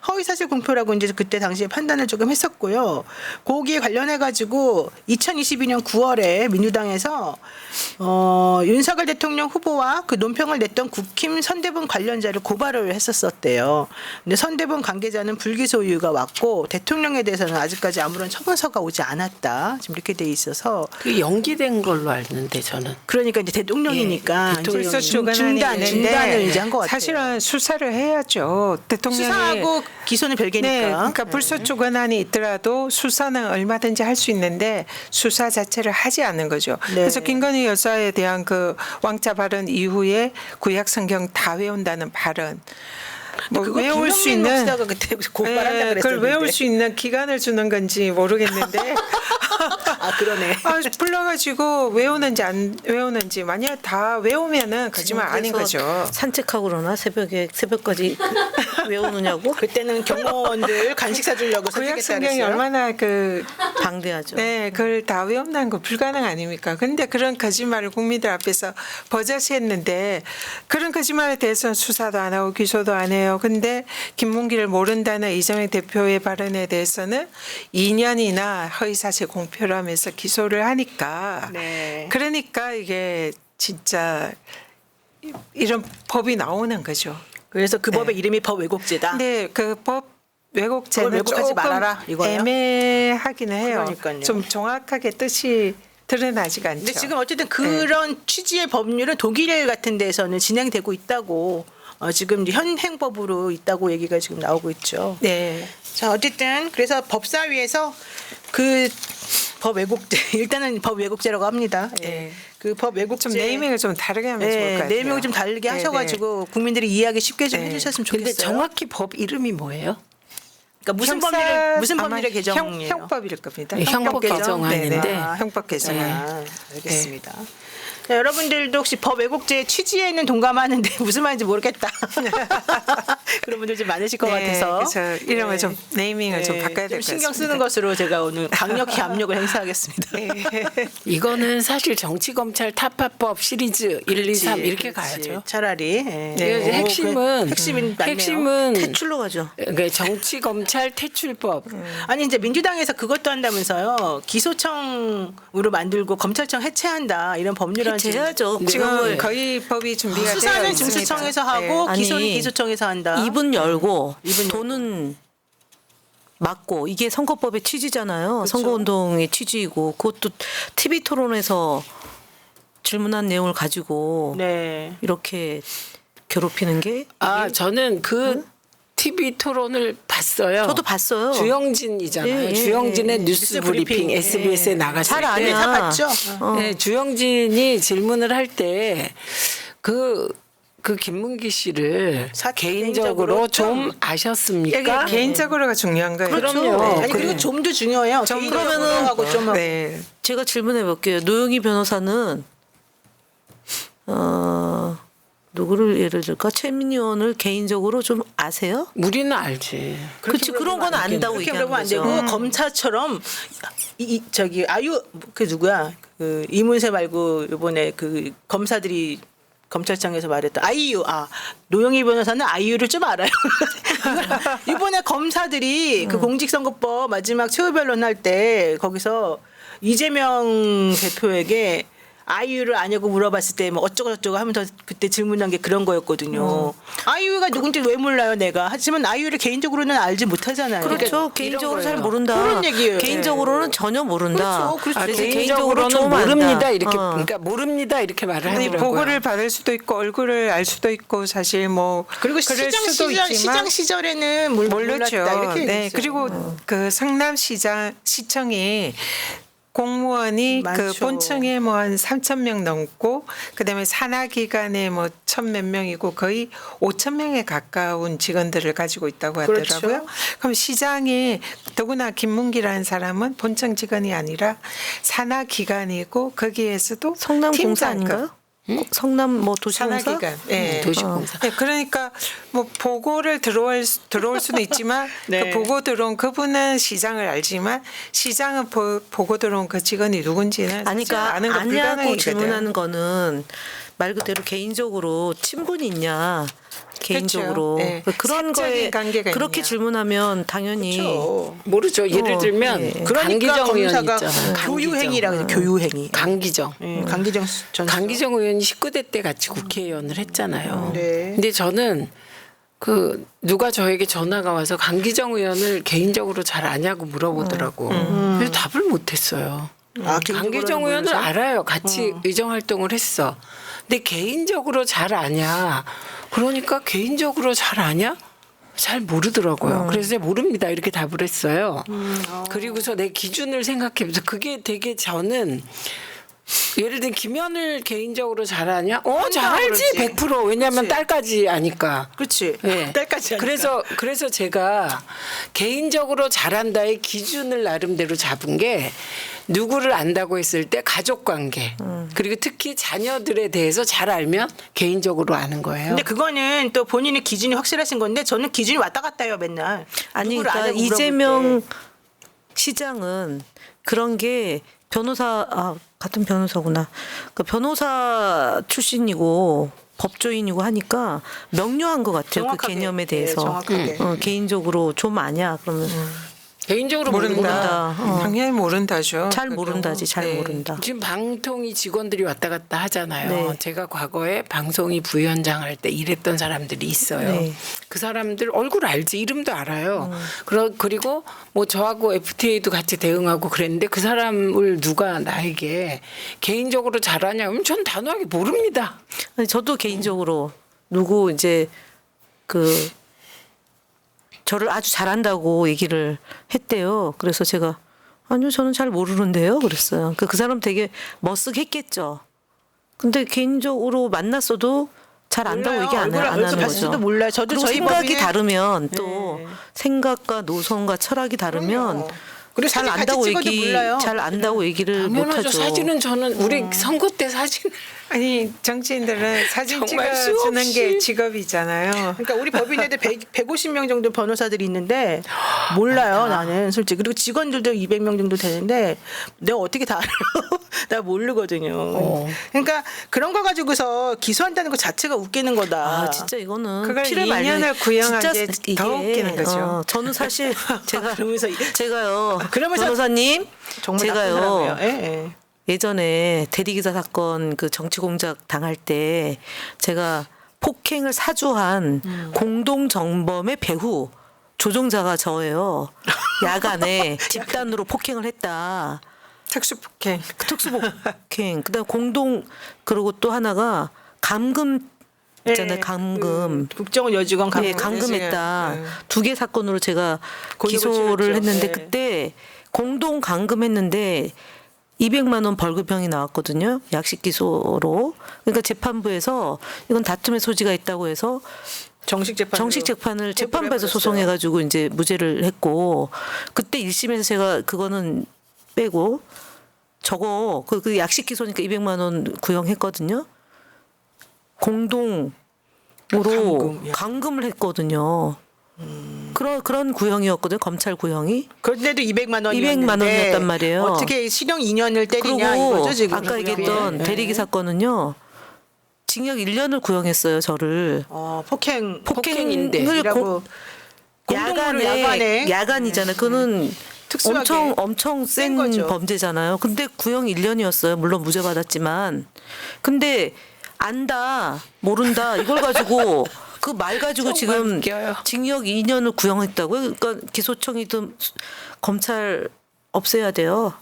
허위사실 공표라고 이제 그때 당시에 판단을 조금 했었고요. 거기에 관련해 가지고 2022년 9월에 민주당에서 윤석열 대통령 후보와 그 논평을 냈던 국힘 선대본 관련자를 고발을 했었대요. 근데 선대본 관계자는 불기소유가 왔고 대통령에 대해서는 아직까지 아무런 처분서가 오지 않았다. 지금 이렇게 돼 있어서 그 연기된 걸로 알는데 저는. 그러니까 이제 대통령이니까 예, 대통령이 이제 불소추 중단을 이제 한 것 같아요. 사실은 수사를 해야죠. 대통령이 수사하고 기소는 별개니까. 네, 그러니까 불소추 권한이 있더라도 수사는 얼마든지 할 수 있는데 수사 자체를 하지 않는 거죠. 네. 그래서 김건희 여사에 대한 그 왕자 발언 이후에 구약 성경 다 외운다는 발언. 뭐 그거 외울 수 김용민 있는 목사가 그때 고발한다 그랬었는데. 그걸 외울 수 있는 기간을 주는 건지 모르겠는데 아 그러네. 불러가지고 외우는지 안 외우는지 만약 다 외우면은 거짓말 아닌 그래서 거죠. 산책하고 그러나 새벽까지 외우느냐고 그때는 경호원들 간식 사주려고 구약 선택했다 성경이 그랬어요. 얼마나 그 방대하죠. 네, 그걸 다 외운다는 거 불가능 아닙니까? 근데 그런 거짓말을 국민들 앞에서 버젓이 했는데 그런 거짓말에 대해서는 수사도 안 하고 기소도 안 해요. 근데 김문기를 모른다는 이재명 대표의 발언에 대해서는 2년이나 허위사실 공표를 하면서 기소를 하니까 네. 그러니까 이게 진짜 이런 법이 나오는 거죠. 그래서 그 법의 이름이 법 왜곡죄다. 근데 그 법 왜곡죄는 그걸 왜곡하지 조금 말아라, 이거예요? 애매하기는 해요. 그러니까요. 좀 정확하게 뜻이 드러나지가 않죠. 근데 지금 어쨌든 그런 취지의 법률은 독일 같은 데서는 진행되고 있다고 지금 이제 현행법으로 있다고 얘기가 지금 나오고 있죠. 네. 자 어쨌든 그래서 법사위에서 그 법 왜곡죄 일단은 법 왜곡죄라고 합니다. 예. 네. 그 법 왜곡죄 좀 네이밍을 좀 다르게 하면 좋을 것 같아요. 네이밍을 좀 다르게 네, 하셔가지고 국민들이 이해하기 쉽게 좀 네. 해주셨으면 근데 좋겠어요. 정확히 법 이름이 뭐예요? 그러니까 무슨 법률의 개정이에요? 형법일 겁니다. 네, 형법 개정안인데. 네네. 형법 개정안. 아, 알겠습니다. 자, 여러분들도 혹시 법 왜곡죄의 취지에는 동감하는데 무슨 말인지 모르겠다. 그런 분들 좀 많으실 것 네, 같아서. 그래서 이름을 네. 좀 네이밍을 좀 바꿔야 될 것 같습니다. 신경 쓰는 것으로 제가 오늘 강력히 압력을 행사하겠습니다. 이거는 사실 정치검찰 타파법 시리즈 1, 2, 3 이렇게 그렇지. 가야죠. 차라리. 예. 네, 오, 핵심은 핵심인 맞네요. 핵심은 퇴출로 가죠. 그러니까 정치검찰 퇴출법. 아니 이제 민주당에서 그것도 한다면서요. 기소청으로 만들고 검찰청 해체한다 이런 법률안 해야죠. 지금 거의 법이 준비가 되어 수사는 있습니다. 중수청에서 하고 아니, 기소는 기소청에서 한다. 입은 열고 입은 돈은 맞고 이게 선거법의 취지잖아요. 선거운동의 취지이고 그것도 TV 토론에서 질문한 내용을 가지고 네. 이렇게 괴롭히는 게 저는 그 TV 토론을 봤어요. 저도 봤어요. 주영진이잖아요. 예, 예, 주영진의 예. 뉴스 브리핑 SBS에 나갔을 잘 때. 아냐. 다 봤죠. 네, 주영진이 질문을 할 때 그 김문기 씨를 개인적으로 좀 아셨습니까? 이게 개인적으로가 중요한 거예요. 그럼요. 아니 그리고 좀도 중요해요. 그러면은 하고 좀 네. 제가 질문해 볼게요. 노영희 변호사는 누구를 예를 들까? 최민희 의원을 개인적으로 좀 아세요? 우리는 알지. 그렇지 그런 건 안다고 그렇게 얘기하는 그러면 안 거죠. 되고 검사처럼 저기 아유 그 누구야 그 이문세 말고 이번에 그 검사들이 검찰청에서 말했던 아이유 노영희 변호사는 아이유를 좀 알아요. 이번에 검사들이 그 공직선거법 마지막 최후 변론할 때 거기서 이재명 대표에게 아이유를 아냐고 물어봤을 때 뭐 어쩌고 하면서 그때 질문한 게 그런 거였거든요. 아이유가 누군지 왜 몰라요, 내가. 하지만 아이유를 개인적으로는 알지 못하잖아요. 그렇죠. 개인적으로 잘 모른다. 그런 얘기예요. 개인적으로는 전혀 모른다. 그렇죠. 그래서 개인적으로는 좀 모릅니다. 안다. 이렇게 그러니까 모릅니다 이렇게 말을 아니, 하더라고요. 보고를 받을 수도 있고 얼굴을 알 수도 있고 사실 뭐 그리고 그럴 시장 수도 시절 있지만 시장 시절에는 모르죠. 몰랐다 이렇게 네, 얘기했어요. 그리고 그 성남시청이 공무원이 그 많죠. 본청에 뭐 한 3,000명 넘고 그다음에 산하기관에 뭐 1,000몇 명이고 거의 5,000명에 가까운 직원들을 가지고 있다고 하더라고요. 그렇죠. 그럼 시장이 더구나 김문기라는 사람은 본청 직원이 아니라 산하기관이고 거기에서도 성남공사 팀장급. 아닌가요? 성남 뭐 도시공사 산하기관. 예. 도시공사. 네, 그러니까 뭐 보고를 들어올 수는 있지만 네. 그 보고 들어온 그분은 시장을 알지만 시장은 보고 들어온 그 직원이 누군지는 아니, 사실 그러니까 아는 거 아냐고 불가능이거든. 질문하는 거는 말 그대로 개인적으로 친분이 있냐 개인적으로 네. 그런 사적인 거에 관계가 그렇게 있냐. 질문하면 당연히 그렇죠. 모르죠. 예를 들면 네. 그러니까 강기정 의원 검사가 있잖아요. 교유행위라고 해요. 교유행위. 강기정. 강기정 전 강기정 의원이 19대 때 같이 국회의원을 했잖아요. 네. 근데 저는 그 누가 저에게 전화가 와서 강기정 의원을 개인적으로 잘 아냐고 물어보더라고. 그래서 답을 못했어요. 아, 강기정 의원을 알아요. 같이 의정 활동을 했어. 근데 개인적으로 잘 아냐? 그러니까 개인적으로 잘 아냐? 잘 모르더라고요. 그래서 제가 모릅니다. 이렇게 답을 했어요. 그리고서 내 기준을 생각해보면서 그게 되게 저는 예를 들면 김현을 개인적으로 잘 아냐? 잘 알지. 그러지. 100%. 왜냐하면 그치. 딸까지 아니까. 그렇지. 네. 딸까지 하니까. 그래서 제가 개인적으로 잘한다의 기준을 나름대로 잡은 게 누구를 안다고 했을 때 가족 관계 그리고 특히 자녀들에 대해서 잘 알면 개인적으로 아는 거예요. 근데 그거는 또 본인의 기준이 확실하신 건데 저는 기준이 왔다 갔다 해요 맨날. 아니 누구를 그러니까 아냐고 물어볼 이재명 때. 시장은 그런 게 같은 변호사구나. 그 변호사 출신이고 법조인이고 하니까 명료한 것 같아요. 그 정확하게. 개념에 네, 대해서. 정확하게. 개인적으로 좀 아냐 그러면 개인적으로 모른다. 모른다. 당연히 모른다죠. 잘 그거. 모른다지 잘 네. 모른다. 지금 방통위 직원들이 왔다 갔다 하잖아요. 네. 제가 과거에 방송위 부위원장 할 때 일했던 사람들이 있어요. 네. 그 사람들 얼굴 알지 이름도 알아요. 그리고 뭐 저하고 FTA도 같이 대응하고 그랬는데 그 사람을 누가 나에게 개인적으로 잘하냐 그러면 전 단호하게 모릅니다. 아니, 저도 개인적으로 누구 이제 그 저를 아주 잘한다고 얘기를 했대요. 그래서 제가 아니요 저는 잘 모르는데요. 그랬어요. 그 사람 되게 멋쓱했겠죠. 근데 개인적으로 만났어도 잘 안다고 몰라요. 얘기 안 얼굴 하는 봤을지도 거죠. 몰라요. 저도 그리고 저희 생각이 법인에- 다르면 또 생각과 노선과 철학이 다르면 그럼요. 그리고 잘 사진 같이 안다고 찍어도 몰라요. 잘 안다고 얘기를 당연하죠. 못하죠. 사진은 저는 우리 선거 때 사진 아니 정치인들은 사진 정말 찍어주는 수없이. 게 직업이잖아요. 그러니까 우리 법인에도 150명 정도 변호사들이 있는데 몰라요 나는 솔직히. 그리고 직원들도 200명 정도 되는데 내가 어떻게 다 알아? 나 모르거든요. 그러니까 그런 거 가지고서 기소한다는 것 자체가 웃기는 거다. 아 진짜 이거는 그걸 피를 2년을 구형한 진짜 게 이게, 더 웃기는 거죠. 저는 사실 제가 그러면서 제가요 그러면서 변호사님 정말 나쁜 제가요 사람이에요. 예, 예. 예전에 대리기사 사건 그 정치 공작 당할 때 제가 폭행을 사주한 공동 정범의 배후 조종자가 저예요. 야간에 집단으로 폭행을 했다. 특수폭행. 그 특수폭행. 그다음 공동 그리고 또 하나가 감금 있잖아요. 예, 감금. 그 국정원 여직원 감금. 네, 감금했다. 네. 2개 사건으로 제가 곤욕을 기소를 치렀죠. 했는데 네. 그때 공동 감금했는데 200만 원 벌금형이 나왔거든요. 약식 기소로. 그러니까 재판부에서 이건 다툼의 소지가 있다고 해서 정식 재판을 재판부에서 소송해가지고 이제 무죄를 했고 그때 1심에서 제가 그거는 빼고 저거 그 약식 기소니까 200만 원 구형했거든요. 공동으로 감금, 야. 감금을 했거든요. 그런 구형이었거든요. 검찰 구형이. 그런데도 200만 원이었는데 200만 원이었단 말이에요. 어떻게 실형 2년을 때리냐 그리고 이거죠 지금. 아까 그게. 얘기했던 네. 대리기 사건은요. 징역 1년을 구형했어요. 저를. 폭행인데. 폭행을 이라고 공동으로 야간에. 야간이잖아요. 그거는 특수하게 엄청 센 센 거죠. 범죄잖아요. 근데 구형 1년이었어요. 물론 무죄 받았지만. 근데 안다, 모른다 이걸 가지고 그 말 가지고 정말 지금 웃겨요. 징역 2년을 구형했다고요. 그러니까 기소청이든 검찰 없애야 돼요.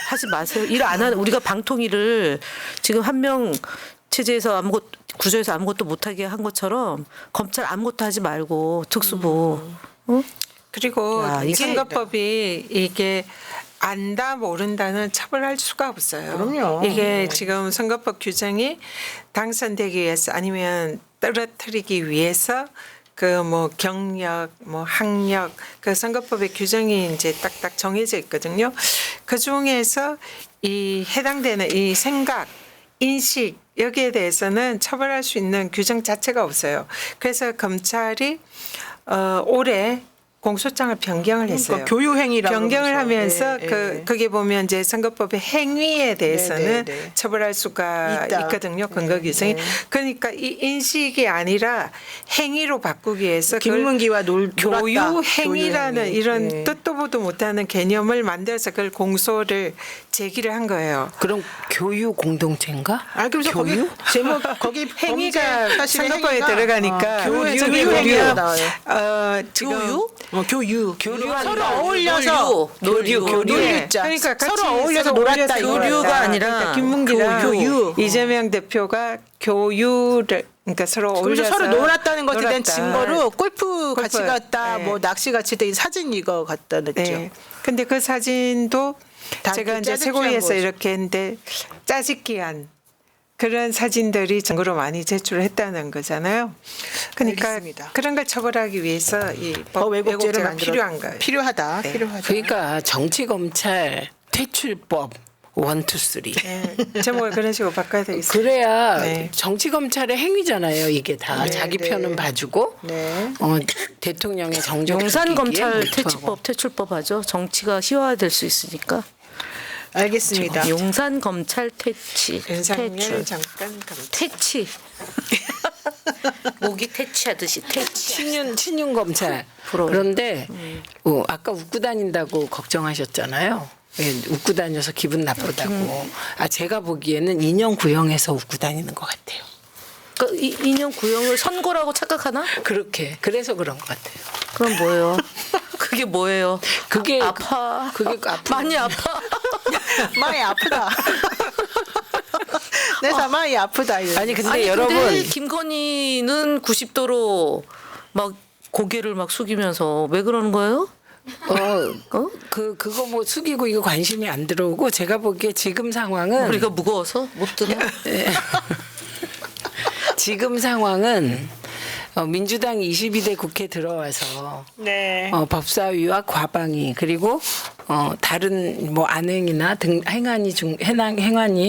하지 마세요. 일 안 하는 우리가 방통위를 지금 한 명 체제에서 구조에서 아무것도 못하게 한 것처럼 검찰 아무것도 하지 말고 특수부. 응? 그리고 야, 이게- 선거법이 이게 안다 모른다는 처벌할 수가 없어요. 그럼요. 이게 지금 선거법 규정이 당선되기 위해서 아니면 떨어뜨리기 위해서 그 뭐 경력, 뭐 학력, 그 선거법의 규정이 이제 딱딱 정해져 있거든요. 그 중에서 이 해당되는 이 생각 인식 여기에 대해서는 처벌할 수 있는 규정 자체가 없어요. 그래서 검찰이 올해 공소장을 변경을 했어요. 그러니까 교유행위라고 변경을 그러면서. 하면서 예, 예. 거기에 보면 이제 선거법의 행위에 대해서는 네. 처벌할 수가 있다. 있거든요. 근거 규정이. 네. 그러니까 이 인식이 아니라 행위로 바꾸기 위해서 김문기와 교유 행위라는 교유행위. 이런 예. 뜻도 보도 못하는 개념을 만들어서 그걸 공소를 제기를 한 거예요. 그럼 교유 공동체인가? 아 그래서 교유? 거기 제목 거기 행위가 사실은 선거법에 행위가, 들어가니까 교유에서 교유, 교유행위가 교유. 나와요. 지금 교유. 교류한다. 서로 어울려서 교류. 놀리자. 그러니까 같이 서로 어울려서 놀았다. 놀았다. 교류가 아니라 그러니까 김문기랑 교유. 이재명 대표가 교유를 그러니까 서로 그래서 어울려서 서로 놀았다는 것에 대한 놀았다. 증거로 골프 같이 골프. 갔다, 네. 뭐 낚시 같이 된 사진 이거 갖다 냈죠. 네. 근데 그 사진도 다 제가 이제 짜집기 최고위에서 한 거죠. 이렇게 했는데 짜집기한 그런 사진들이 증거로 많이 제출했다는 거잖아요. 그러니까 알겠습니다. 그런 걸 처벌하기 위해서 이 법 법 왜곡죄를 왜곡죄가 만들어 필요한 거예요. 필요하다. 네. 필요하다. 그러니까 정치 검찰 퇴출법 1, 2, 3. 네. 제목을 그런 식으로 바꿔야 되겠어요. 그래야 네. 정치 검찰의 행위잖아요. 이게 다 네, 자기 네. 편은 봐주고 네. 대통령의 정적 용산 죽이기에 검찰 몰두하고. 퇴출법 퇴출법 하죠. 정치가 희화화될 수 있으니까. 알겠습니다. 용산 검찰 퇴치. 윤석열 퇴출. 정권 검찰. 퇴치. 모기 퇴치하듯이 퇴치. 친윤 검찰. 부러워요. 그런데 아까 웃고 다닌다고 걱정하셨잖아요. 예, 웃고 다녀서 기분 나쁘다고. 제가 보기에는 인형 구형해서 웃고 다니는 것 같아요. 그러니까 인형 구형을 선고라고 착각하나? 그렇게 그래서 그런 것 같아요. 그럼 뭐예요? 그게 뭐예요? 그게 아파. 그게 아픈 많이 아파. 많이 아프다. 내 사망이 아프다. 이거. 아니 근데 아니 여러분 근데 김건희는 90도로 막 고개를 막 숙이면서 왜 그러는 거예요? 그거 뭐 숙이고 이거 관심이 안 들어오고 제가 보기에 지금 상황은 우리가 무거워서 못 드나? 지금 상황은 민주당이 22대 국회 들어와서 네. 법사위와 과방위 그리고 다른 뭐 안행이나 등 행안위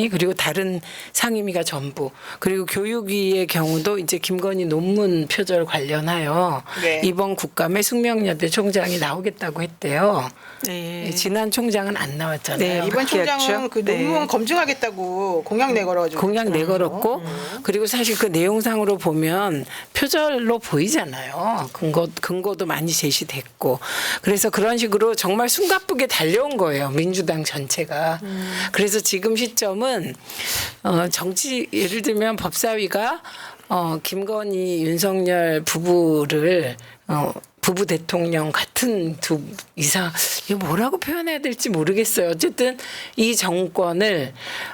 그리고 다른 상임위가 전부 그리고 교육위의 경우도 이제 김건희 논문 표절 관련하여 네. 이번 국감에 숙명여대 총장이 나오겠다고 했대요. 네. 지난 총장은 안 나왔잖아요. 네, 이번 바뀌었죠? 총장은 그 논문 네. 검증하겠다고 공약 내걸어가지고 공약 내걸었고 그리고 사실 그 내용상으로 보면 표절로 보이잖아요. 근거도 많이 제시됐고 그래서 그런 식으로 정말 숨가쁘게 달려온 거예요. 민주당 전체가. 그래서 지금 시점은 정치 예를 들면 법사위가 김건희 윤석열 부부를 부부 대통령 같은 두 이상 이거 뭐라고 표현해야 될지 모르겠어요. 어쨌든 이 정권을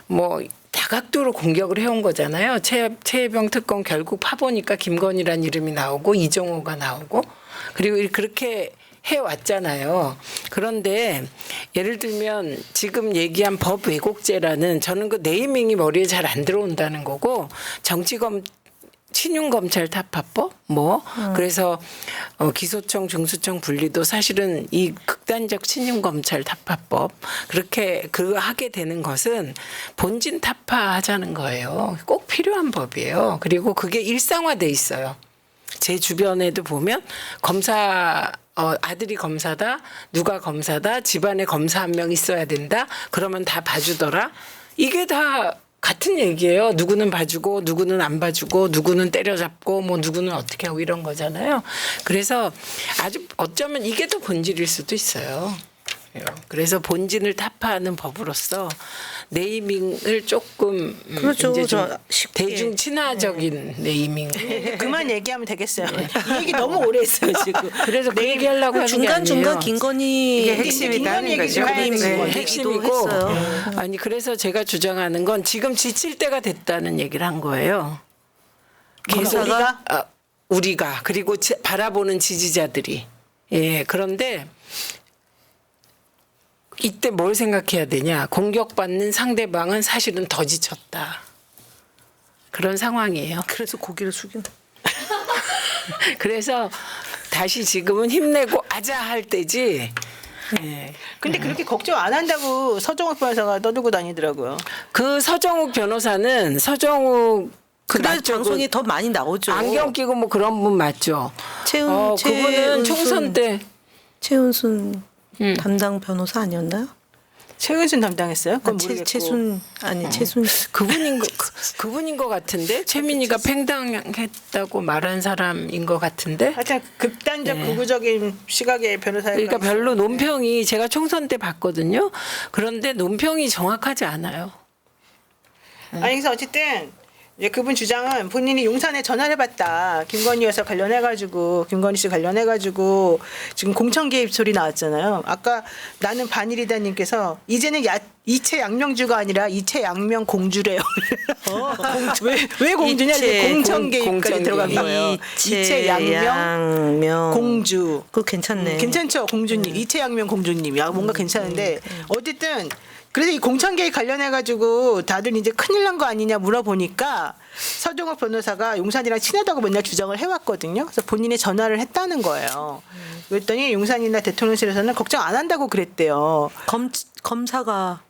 뭐 다각도로 공격을 해온 거잖아요. 최혜병 특검 결국 파보니까 김건희란 이름이 나오고 이정호가 나오고 그리고 그렇게 해왔잖아요. 그런데 예를 들면 지금 얘기한 법 왜곡죄라는 저는 그 네이밍이 머리에 잘 안 들어온다는 거고 정치검 친윤검찰 타파법 그래서 기소청 중수청 분리도 사실은 이 극단적 친윤검찰 타파법 그렇게 그거 하게 되는 것은 본진 타파하자는 거예요. 꼭 필요한 법이에요. 그리고 그게 일상화돼 있어요. 제 주변에도 보면 검사 아들이 검사다 누가 검사다 집안에 검사 한 명 있어야 된다 그러면 다 봐주더라 이게 다 같은 얘기예요. 누구는 봐주고 누구는 안 봐주고 누구는 때려잡고 뭐 누구는 어떻게 하고 이런 거잖아요. 그래서 아주 어쩌면 이게 더 본질일 수도 있어요. 그래서 본진을 타파하는 법으로서 네이밍을 조금 그렇죠. 이제 좀 저 쉽게. 대중 친화적인 네이밍. 그만 얘기하면 되겠어요. 이 얘기 너무 오래 했어요 지금. 그래서 그 얘기하려고 하는 게 중간 중간 아니에요. 김건희 이게 핵심이다는 김건희 거죠. 얘기 좀 해야 되는 네. 거예요. 핵심이고 했어요. 아니 그래서 제가 주장하는 건 지금 지칠 때가 됐다는 얘기를 한 거예요. 우리가? 우리가 그리고 바라보는 지지자들이 그런데 이때 뭘 생각해야 되냐 공격받는 상대방은 사실은 더 지쳤다 그런 상황이에요. 그래서 고개를 숙인. 그래서 다시 지금은 힘내고 아자 할 때지 예. 근데 그렇게 걱정 안 한다고 서정욱 변호사가 떠들고 다니더라고요. 그 서정욱 변호사는 서정욱 그 그래서 맞죠? 방송이 더 많이 나오죠. 안경 끼고 뭐 그런 분 맞죠? 그분은 최은순- 총선 때 최은순 담당 변호사 아니었나요? 최은순 담당했어요? 그건 모르겠고. 최순 아니 최순 그분인 것 같은데 최민희가 팽당했다고 말한 사람인 것 같은데. 하여튼 극단적 극우적인 시각의 변호사가 그러니까 있어요. 별로 논평이 제가 총선 때 봤거든요. 그런데 논평이 정확하지 않아요. 아니 그래서 어쨌든 이제 그분 주장은 본인이 용산에 전화를 받다 김건희 여사 관련해가지고 김건희 씨 관련해가지고 지금 공천 개입 소리 나왔잖아요. 아까 나는 반일이다님께서 이제는 이채 양명주가 아니라 이채 양명 공주래요. 왜 공주냐? 이제 공천 개입까지 공천 들어간 개입. 거예요. 이채 양명 공주. 그거 괜찮네. 괜찮죠, 공주님. 이채양명 공주님. 야, 뭔가 괜찮은데 어쨌든 그래서 이 공천 개입 관련해 가지고 다들 이제 큰일 난 거 아니냐 물어보니까 서정욱 변호사가 용산이랑 친하다고 맨날 주장을 해왔거든요. 그래서 본인이 전화를 했다는 거예요. 그랬더니 용산이나 대통령실에서는 걱정 안 한다고 그랬대요.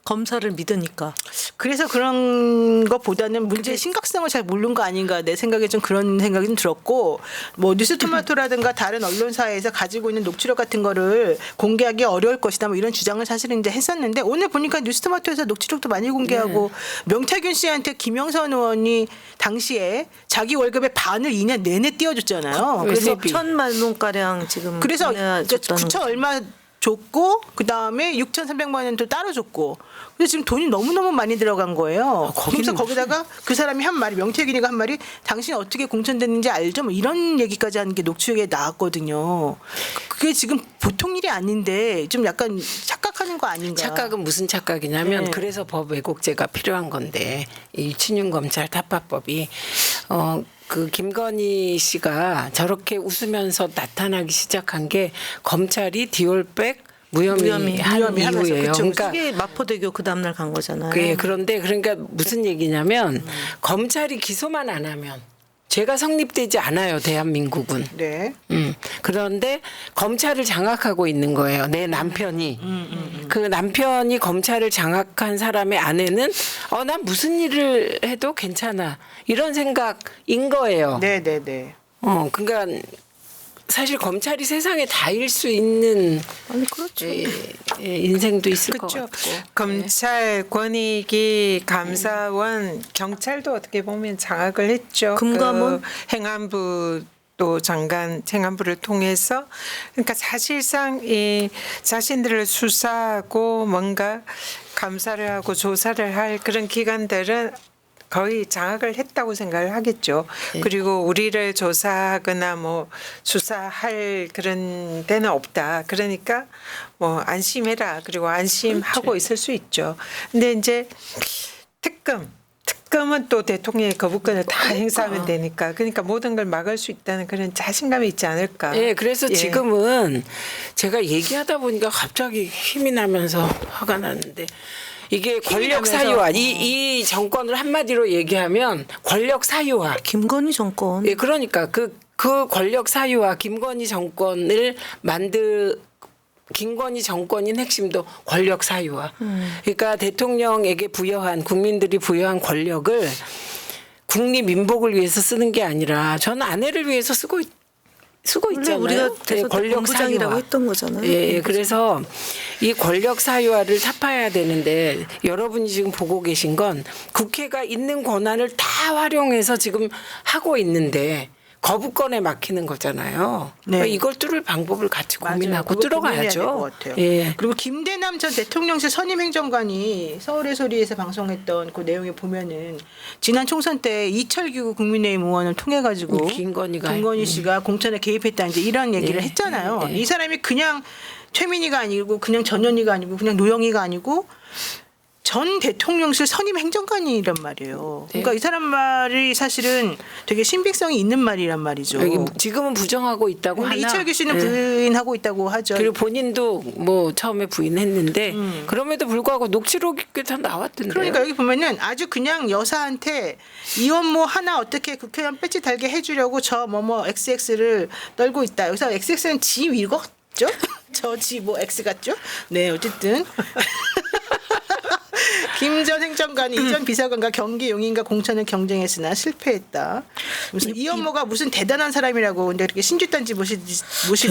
검사를 믿으니까. 그래서 그런 것보다는 문제의 심각성을 잘 모르는 거 아닌가 내 생각에 좀 그런 생각이 좀 들었고 뭐 뉴스토마토라든가 다른 언론사에서 가지고 있는 녹취록 같은 거를 공개하기 어려울 것이다 뭐 이런 주장을 사실은 이제 했었는데 오늘 보니까 뉴스토마토에서 녹취록도 많이 공개하고 명태균 씨한테 김영선 의원이 당시에 자기 월급의 반을 2년 내내 띄워줬잖아요. 그래서 1,000만 원가량 지금 그래서 보내줬다는 9천 얼마 줬고 그 다음에 6,300만 원도 따로 줬고 근데 지금 돈이 너무너무 많이 들어간 거예요. 그래서 거기다가 그 사람이 한 말이 명태균이가 한 말이 당신 어떻게 공천됐는지 알죠? 뭐 이런 얘기까지 하는 게 녹취록에 나왔거든요. 그게 지금 보통 일이 아닌데 좀 약간 착각하는 거 아닌가. 착각은 무슨 착각이냐면 네. 그래서 법 왜곡죄가 필요한 건데 이 친윤검찰 타파법이 그 김건희 씨가 저렇게 웃으면서 나타나기 시작한 게 검찰이 디올백 무혐의 한 무혐의하면서. 이후예요. 그쵸. 그러니까 그게 마포대교 그 다음날 간 거잖아요. 그런데 그러니까 무슨 얘기냐면 검찰이 기소만 안 하면 죄가 성립되지 않아요, 대한민국은. 네. 그런데 검찰을 장악하고 있는 거예요. 내 남편이. 그 남편이 검찰을 장악한 사람의 아내는 난 무슨 일을 해도 괜찮아. 이런 생각인 거예요. 네네네. 그러니까 사실 검찰이 세상에 다일 수 있는 아니 그렇죠. 인생도 있을 것 그렇죠. 같고. 검찰 권익위 감사원 경찰도 어떻게 보면 장악을 했죠. 금감원? 그 행안부 또 장관 행안부를 통해서 그러니까 사실상 이 자신들을 수사하고 뭔가 감사를 하고 조사를 할 그런 기관들은 거의 장악을 했다고 생각을 하겠죠. 그리고 우리를 조사하거나 뭐 수사할 그런 데는 없다. 그러니까 뭐 안심해라. 그리고 안심하고 있을 수 있죠. 근데 이제 특검은 또 대통령의 거부권을 다 행사하면 되니까 그러니까 모든 걸 막을 수 있다는 그런 자신감이 있지 않을까. 예, 그래서 지금은 제가 얘기하다 보니까 갑자기 힘이 나면서 화가 나는데 이게 권력 사유화 이 정권을 한마디로 얘기하면 권력 사유화. 김건희 정권. 예, 그러니까 그 권력 사유화 김건희 정권을 김건희 정권인 핵심도 권력 사유화. 그러니까 대통령에게 부여한 국민들이 부여한 권력을 국립 민복을 위해서 쓰는 게 아니라 저는 아내를 위해서 쓰고 원래 있잖아요. 우리가 예, 대선 때 본부장이라고 했던 거잖아요. 예, 그래서 이 권력 사유화를 타파해야 되는데 여러분이 지금 보고 계신 건 국회가 있는 권한을 다 활용해서 지금 하고 있는데 거부권에 막히는 거잖아요. 네. 그러니까 이걸 뚫을 방법을 같이 고민하고 그거 고민해야 될 뚫어가야죠. 것 같아요. 예. 그리고 김대남 전 대통령실 선임 행정관이 서울의 소리에서 방송했던 그 내용에 보면은 지난 총선 때 이철규 국민의힘 의원을 통해 가지고 김건희 씨가 공천에 개입했다 이제 이런 얘기를 했잖아요. 이 사람이 그냥 최민희가 아니고 그냥 전현희가 아니고 그냥 노영희가 아니고 전 대통령실 선임 행정관이란 말이에요. 그러니까 이 사람 말이 사실은 되게 신빙성이 있는 말이란 말이죠. 지금은 부정하고 있다고 근데 하나. 이철규 씨는 부인하고 있다고 하죠. 그리고 본인도 뭐 처음에 부인했는데 그럼에도 불구하고 녹취록이 다 나왔던데요. 그러니까 여기 보면은 아주 그냥 여사한테 이원모 하나 어떻게 국회의원 배지 달게 해주려고 저 뭐뭐 XX를 떨고 있다. 여기서 XX는 지 위거 같죠? 저지 뭐 X 같죠? 네, 어쨌든 김 전 행정관이 이전 비서관과 경기 용인과 공천을 경쟁했으나 실패했다. 무슨 이현모가 무슨 대단한 사람이라고 근데 그렇게 신주단지 모시듯이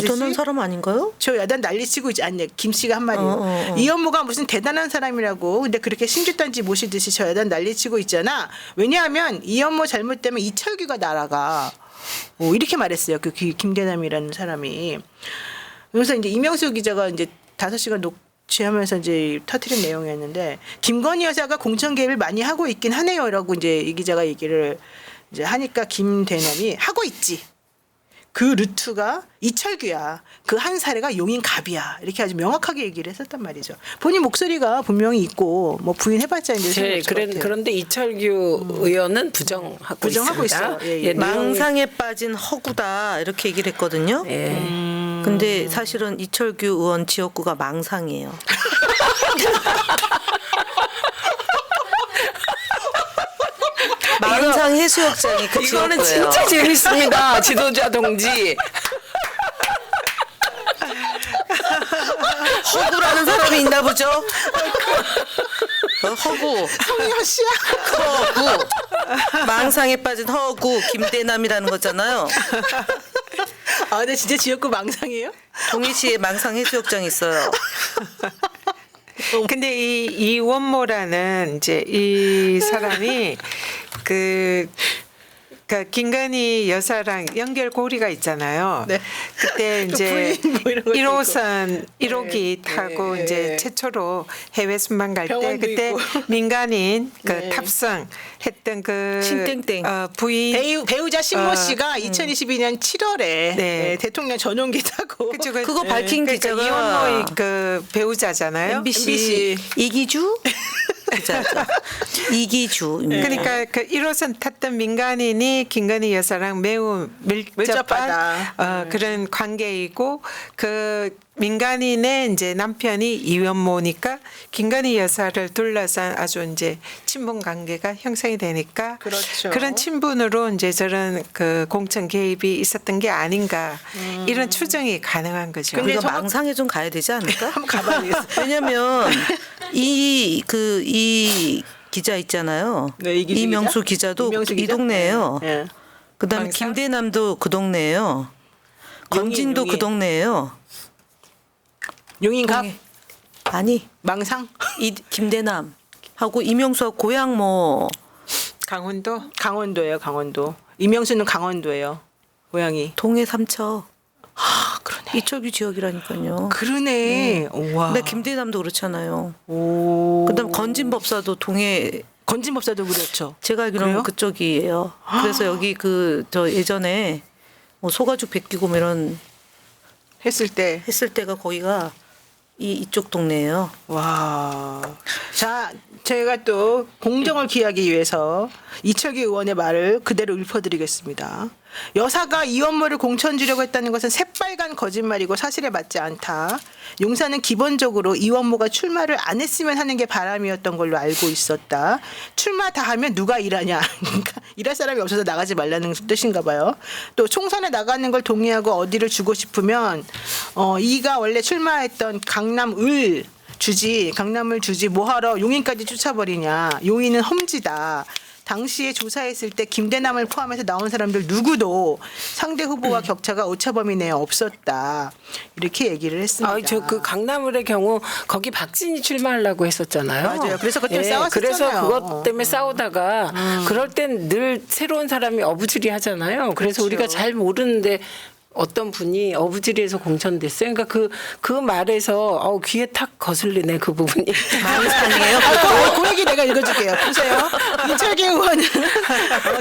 대단한 사람 아닌가요? 저 야단 난리치고 있지 않냐. 김 씨가 한 말이에요. 이현모가 무슨 대단한 사람이라고 근데 그렇게 신주단지 모시듯이 저 야단 난리치고 있잖아. 왜냐하면 이현모 잘못되면 이철규가 날아가. 이렇게 말했어요. 그 김대남이라는 사람이. 그래서 이제 이명수 기자가 이제 5시간 취하면서 이제 터트린 내용이었는데 김건희 여사가 공천 개입을 많이 하고 있긴 하네요라고 이제 이 기자가 얘기를 이제 하니까 김대남이 하고 있지. 그 루트가 이철규야. 그 한 사례가 용인갑이야. 이렇게 아주 명확하게 얘기를 했었단 말이죠. 본인 목소리가 분명히 있고 뭐 부인해봤자 이제 그런데 이철규 의원은 부정하고 부정하고 있습니다. 있어요. 예, 예. 망상에 빠진 허구다 이렇게 얘기를 했거든요. 예. 근데 사실은 이철규 의원 지역구가 망상이에요. 망상 해수욕장이 그 이거는 지역구예요. 진짜 재밌습니다. 지도자 동지. 허구라는 사람이 있나 보죠. 허구. 성현 씨야. 허구. 망상에 빠진 허구 김대남이라는 거잖아요. 아, 근데 진짜 지역구 망상이에요? 동해시에 망상 해수욕장 있어요. 근데 이 이원모라는 이제 이 사람이 그러니까 김건희 여사랑 연결고리가 있잖아요. 네. 그때 또 이제 부인 뭐 이런 것도 1호선 1호기 타고 네. 이제 최초로 해외 순방 갈 때 병원도 그때 있고. 민간인 그 네. 탑승했던 그 신땡땡. 부인 배우자 신모 씨가 2022년 7월에 네. 대통령 전용기 타고 그쵸, 그거 밝힌 그러니까 기자가 이원모의 그 배우자잖아요. MBC. 이기주 기자죠. 이기주입니다. 그러니까 그 1호선 탔던 민간인이 김건희 여사랑 매우 밀접하다. 밀접한 그런 관계이고 그 민간인의 이제 남편이 이원모니까 김건희 여사를 둘러싼 아주 이제 친분 관계가 형성이 되니까 그렇죠. 그런 친분으로 이제 저런 그 공천 개입이 있었던 게 아닌가 이런 추정이 가능한 거죠. 근데 우리가 정확- 망상에 좀 가야 되지 않을까? 한번 가봐야겠어요. 왜냐면 이 기자 있잖아요. 네, 이기주 이명수 기자? 기자도 이명수 이 기자? 동네예요. 예. 그다음에 망상? 김대남도 그 동네예요. 건진도 용인. 그 동네예요. 용인갑 동해. 아니 망상 이 김대남 하고 이명수하고 고향 뭐 강원도 강원도예요. 강원도. 이명수는 강원도예요. 고향이. 동해 삼척 아, 그러네. 이철규 지역이라니까요. 그러네. 우와. 근데 김대남도 그렇잖아요. 오. 그다음 건진법사도 동해 건진법사도 그렇죠. 제가 알기로는 그래요? 그쪽이에요. 그래서 여기 저 예전에 뭐 소가죽 베끼고 뭐 이런 했을 때. 했을 때가 거기가 이쪽 동네예요. 와. 자, 제가 또 공정을 기하기 위해서 이철규 의원의 말을 그대로 읊어드리겠습니다. 여사가 이원모를 공천 주려고 했다는 것은 새빨간 거짓말이고 사실에 맞지 않다. 용산은 기본적으로 이원모가 출마를 안 했으면 하는 게 바람이었던 걸로 알고 있었다. 출마 다 하면 누가 일하냐. 그러니까 일할 사람이 없어서 나가지 말라는 뜻인가 봐요. 또 총선에 나가는 걸 동의하고 어디를 주고 싶으면 이가 원래 출마했던 강남을 주지 뭐하러 용인까지 쫓아버리냐. 용인은 험지다. 당시에 조사했을 때 김대남을 포함해서 나온 사람들 누구도 상대 후보와 격차가 오차범위 내에 없었다. 이렇게 얘기를 했습니다. 저 그 강남을의 경우 거기 박진이 출마하려고 했었잖아요. 맞아요. 그래서 그때 싸웠었잖아요. 그래서 그것 때문에 싸우다가 그럴 땐 늘 새로운 사람이 어부지리 하잖아요. 그래서 그렇죠. 우리가 잘 모르는데 어떤 분이 어부지리에서 공천됐어요. 그러니까 그 말에서 귀에 탁 거슬리네 그 부분이. 망상이에요. 그 얘기 내가 읽어줄게요. 보세요. 이철규 의원은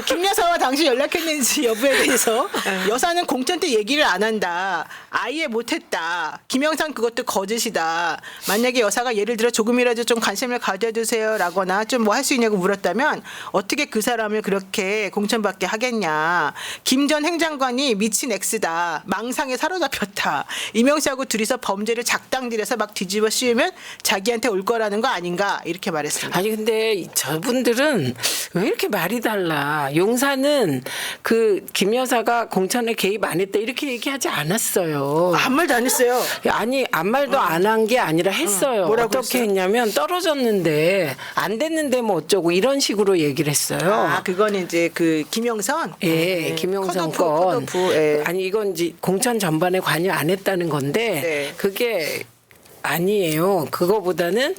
김 여사와 당시 연락했는지 여부에 대해서 여사는 공천 때 얘기를 안 한다. 아예 못했다. 김영삼 그것도 거짓이다. 만약에 여사가 예를 들어 조금이라도 좀 관심을 가져주세요라거나 좀 뭐 할 수 있냐고 물었다면 어떻게 그 사람을 그렇게 공천받게 하겠냐. 김 전 행장관이 미친 X다. 다 망상에 사로잡혔다. 이명수하고 둘이서 범죄를 작당들여서 막 뒤집어 씌우면 자기한테 올 거라는 거 아닌가 이렇게 말했습니다. 아니 근데 저분들은 왜 이렇게 말이 달라? 용사는 그 김 여사가 공천에 개입 안 했다 이렇게 얘기하지 않았어요. 아무 말도 안 했어요. 아니 아무 말도 안 한 게 아니라 했어요. 뭐라고 어떻게 했어요? 했냐면 떨어졌는데 안 됐는데 뭐 어쩌고 이런 식으로 얘기를 했어요. 아 그거는 이제 그 김영선. 예, 김영선 컷오프, 건. 컷오프, 예. 아니 이건 이제 공천 전반에 관여 안 했다는 건데 네. 그게 아니에요. 그거보다는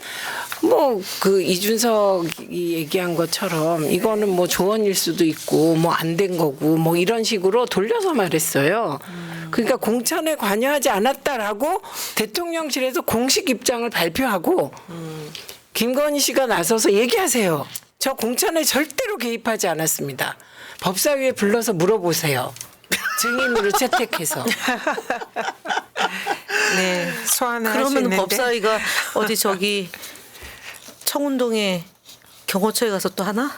뭐 그 이준석이 얘기한 것처럼 이거는 뭐 조언일 수도 있고 뭐 안 된 거고 뭐 이런 식으로 돌려서 말했어요. 그러니까 공천에 관여하지 않았다라고 대통령실에서 공식 입장을 발표하고 김건희 씨가 나서서 얘기하세요. 저 공천에 절대로 개입하지 않았습니다. 법사위에 불러서 물어보세요. 증인으로 채택해서. 네, 소환을 할 수 그러면 있는데 법사위가 어디 저기 청운동에 경호처에 가서 또 하나?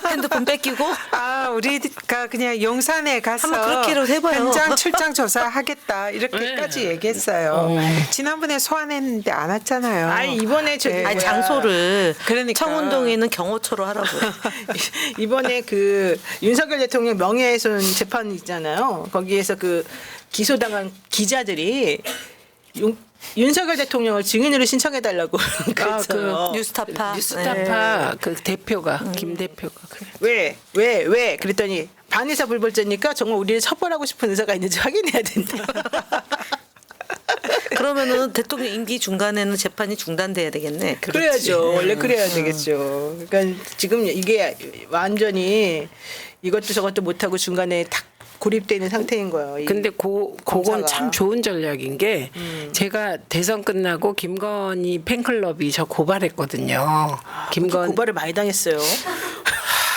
핸드폰 뺏기고? 아, 우리가 그냥 용산에 가서 한번 그렇게라도 해봐요. 현장 출장 조사하겠다 이렇게까지 얘기했어요. 지난번에 소환했는데 안 왔잖아요. 아니 이번에 저기 네. 아니 뭐야. 장소를 그러니까. 청운동에 있는 경호처로 하라고. 이번에 그 윤석열 대통령 명예훼손 재판 있잖아요. 거기에서 그 기소당한 기자들이 윤석열 대통령을 증인으로 신청해달라고 그랬어요. 뉴스타파. 뉴스타파 그 대표가 김 대표가 그래. 왜? 그랬더니 반의사 불벌죄니까 정말 우리를 처벌하고 싶은 의사가 있는지 확인해야 된다. 그러면은 대통령 임기 중간에는 재판이 중단돼야 되겠네. 그래야죠. 원래 그래야 되겠죠. 그러니까 지금 이게 완전히 이것도 저것도 못하고 중간에 탁 고립돼 있는 상태인 거예요. 이 근데 그건 검사가. 참 좋은 전략인 게 제가 대선 끝나고 김건희 팬클럽이 저 고발했거든요. 김건 고발을 많이 당했어요.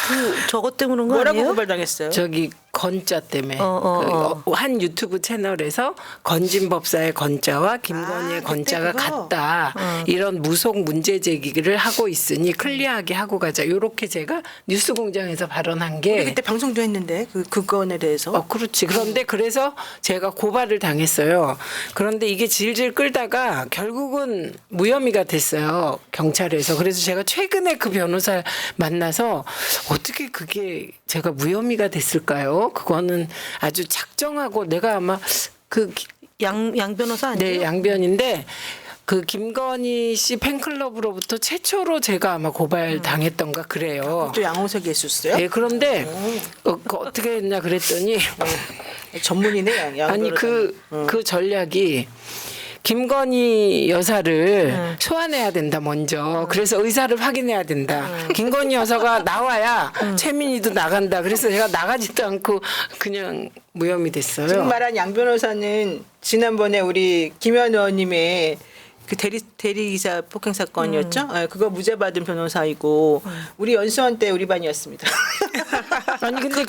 그 저것 때문에 그런 거 뭐라고 아니에요? 고발당했어요? 저기 건자 때문에 어. 그 한 유튜브 채널에서 건진 법사의 건자와 김건희의 그때 건자가 그거? 같다 이런 무속 문제 제기를 하고 있으니 클리어하게 하고 가자 요렇게 제가 뉴스공장에서 발언한 우리 게 그때 방송도 했는데 그 건에 대해서. 그렇지. 그런데 그래서 제가 고발을 당했어요. 그런데 이게 질질 끌다가 결국은 무혐의가 됐어요. 경찰에서. 그래서 제가 최근에 그 변호사 만나서 어떻게 그게 제가 무혐의가 됐을까요? 그거는 아주 작정하고 내가 아마 그 양 변호사 아니에요? 네, 양변인데 그 김건희 씨 팬클럽으로부터 최초로 제가 아마 고발 당했던가 그래요. 또 양호석이 했었어요? 네, 그런데 그 어떻게 했냐 그랬더니 전문이네 양 아니 변호사는. 그 전략이 김건희 여사를 소환해야 된다 먼저. 그래서 의사를 확인해야 된다. 김건희 여사가 나와야 최민희도 나간다. 그래서 제가 나가지도 않고 그냥 무혐의 됐어요. 지금 말한 양 변호사는 지난번에 우리 김현 의원님의 그 대리기사 폭행 사건이었죠? 네, 그거 무죄 받은 변호사이고 우리 연수원 때 우리 반이었습니다. 아니 근데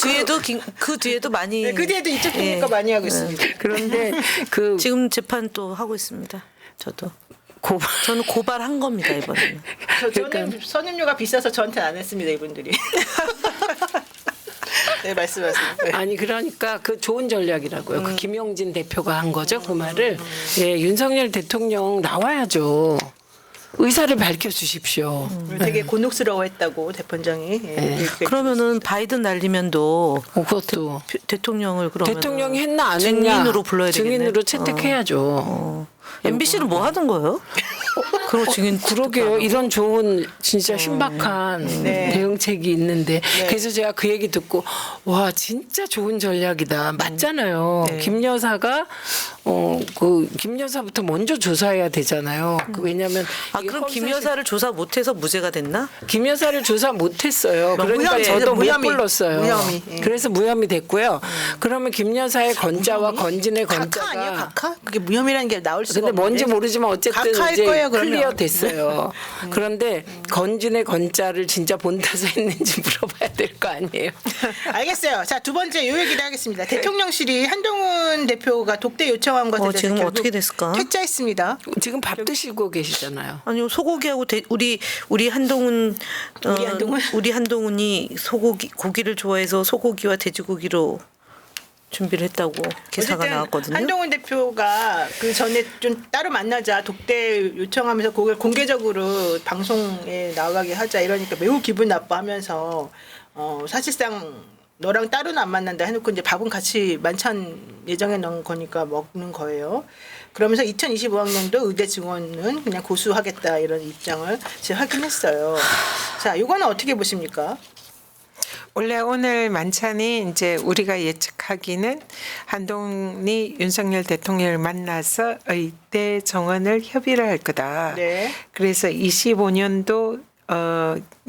그 뒤에도 많이 네, 그 뒤에도 이쪽 공부가 많이 하고 있습니다. 그런데 그 지금 재판 또 하고 있습니다. 저도 고발 저는 고발한 겁니다 이번에는. 저는 선임료가 비싸서 저한테는 안 했습니다 이분들이. 네 말씀하세요. 네. 아니 그러니까 그 좋은 전략이라고요. 그 김용진 대표가 한 거죠. 그 말을 예, 윤석열 대통령 나와야죠. 의사를 밝혀주십시오. 되게 곤혹스러워했다고 대법원장이. 예, 이렇게 그러면은 바이든 날리면도 그것도 대통령을 그러면 대통령이 했나 안 했냐 증인으로 불러야 되겠네. 증인으로 채택해야죠. MBC는 뭐 하던 거예요? 그런 증인 그러게요. 이런 좋은 진짜 신박한 네. 대응책이 있는데 그래서 제가 그 얘기 듣고 와 진짜 좋은 전략이다. 맞잖아요. 네. 김 여사가 그 김 여사부터 먼저 조사해야 되잖아요. 그 왜냐하면 이게 그럼 김 허위사실- 여사를 조사 못해서 무죄가 됐나? 김 여사를 조사 못했어요. 그러니까 무혐의, 저도 못 무혐의. 불렀어요. 무혐의. 예. 그래서 무혐의 됐고요. 그러면 김 여사의 건자와 건진의 각하 건자가 아니에요 각하? 그게 무혐의라는 게 나올 수가 근데 없는데. 뭔지 모르지만 어쨌든 각하일 이제 거예요, 그러면. 클리어 됐어요. 그런데 건진의 건자를 진짜 본따서 했는지 물어봐야 될 거 아니에요. 알겠어요. 자, 두 번째 요 얘기를 하겠습니다. 대통령실이 한동훈 대표가 독대 요청한 것에 대해서 지금 결국 어떻게 됐을까? 퇴짜했습니다. 지금 밥 드시고 계시잖아요. 아니요 소고기하고 우리 한동훈 우리 한동훈? 우리 한동훈이 고기를 좋아해서 소고기와 돼지고기로 준비를 했다고 기사가 어쨌든 나왔거든요. 한동훈 대표가 그 전에 좀 따로 만나자 독대 요청하면서 그걸 공개적으로 방송에 나가게 하자 이러니까 매우 기분 나빠하면서 사실상 너랑 따로는 안 만난다 해놓고 이제 밥은 같이 만찬 예정해 놓은 거니까 먹는 거예요. 그러면서 2025학년도 의대 증원은 그냥 고수하겠다 이런 입장을 제가 확인했어요. 자, 이거는 어떻게 보십니까? 원래 오늘 만찬이 이제 우리가 예측하기는 한동훈이 윤석열 대통령을 만나서 의대 정원을 협의를 할 거다. 네. 그래서 25년도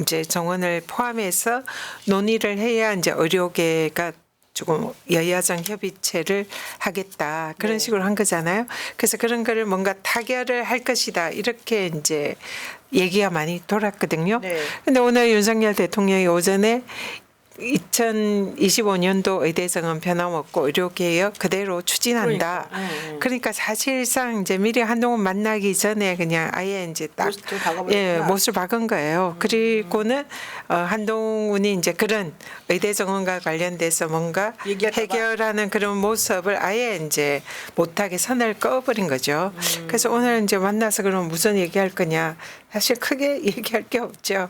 이제 정원을 포함해서 논의를 해야 이제 의료계가 조금 여야정 협의체를 하겠다 그런 네. 식으로 한 거잖아요. 그래서 그런 거를 뭔가 타결을 할 것이다 이렇게 이제 얘기가 많이 돌았거든요. 네. 근데 오늘 윤석열 대통령이 오전에 2025년도 의대정원 변함없고 의료개혁 그대로 추진한다. 그러니까 사실상 이제 미리 한동훈 만나기 전에 그냥 아예 이제 딱 못을 박아버렸구나. 못을 박은 거예요. 그리고는 한동훈이 이제 그런 의대정원과 관련돼서 뭔가 얘기할까 봐. 해결하는 그런 모습을 아예 이제 못하게 선을 그어버린 거죠. 그래서 오늘 이제 만나서 그럼 무슨 얘기할 거냐. 사실 크게 얘기할 게 없죠.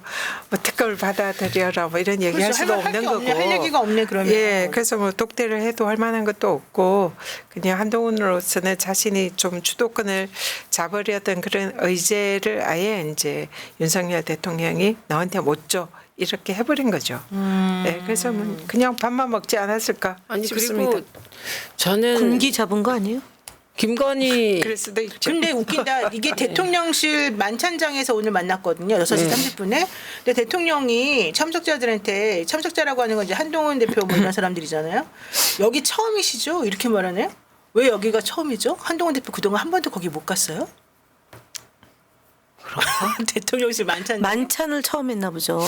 뭐 특검을 받아들여라 뭐 이런 얘기할 그렇죠. 수도 할 없는 게 거고. 없네. 할 얘기가 없네, 그러면. 예, 그래서 뭐 독대를 해도 할 만한 것도 없고 그냥 한동훈으로서는 자신이 좀 주도권을 잡으려던 그런 의제를 아예 이제 윤석열 대통령이 너한테 못 줘. 이렇게 해버린 거죠. 네, 그래서 뭐 그냥 밥만 먹지 않았을까 아니 싶습니다. 그리고 저는 군기 잡은 거 아니에요? 김건희 그럴 수도 있죠. 근데 웃긴다. 이게 대통령실 만찬장에서 오늘 만났거든요. 6시 30분에. 근데 대통령이 참석자들한테 참석자라고 하는 건 이제 한동훈 대표 뭐 이런 사람들이잖아요. 여기 처음이시죠? 이렇게 말하네요. 왜 여기가 처음이죠? 한동훈 대표 그동안 한 번도 거기 못 갔어요? 대통령실 만찬 만찬을 처음 했나 보죠.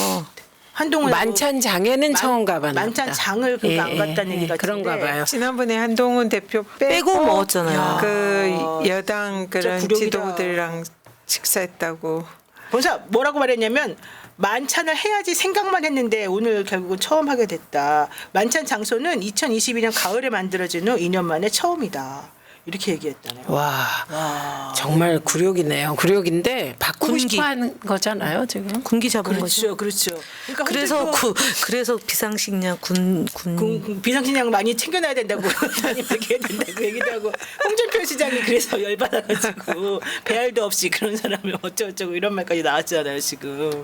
한동훈 만찬장에는 처음 가봤나 만찬장을 보다. 안 갔다는 얘기 같은데. 그런가 봐요. 지난번에 한동훈 대표 빼고 먹었잖아요. 그 여당 그런 굴욕이다. 지도부들이랑 식사했다고. 본사 뭐라고 말했냐면 만찬을 해야지 생각만 했는데 오늘 결국은 처음 하게 됐다. 만찬 장소는 2022년 가을에 만들어진 후 2년 만에 처음이다. 이렇게 얘기했다네요. 와, 정말 굴욕이네요. 굴욕인데 바꾸고 군기. 싶어하는 거잖아요 지금. 군기 잡은 거죠. 그렇죠. 그러니까 그래서 그래서 비상식량 군 비상식량 많이 챙겨놔야 된다고 담임에게 해야 된다고 얘기도 하고 홍준표 시장이 그래서 열받아가지고 배알도 없이 그런 사람을 어쩌고저쩌고 이런 말까지 나왔잖아요 지금.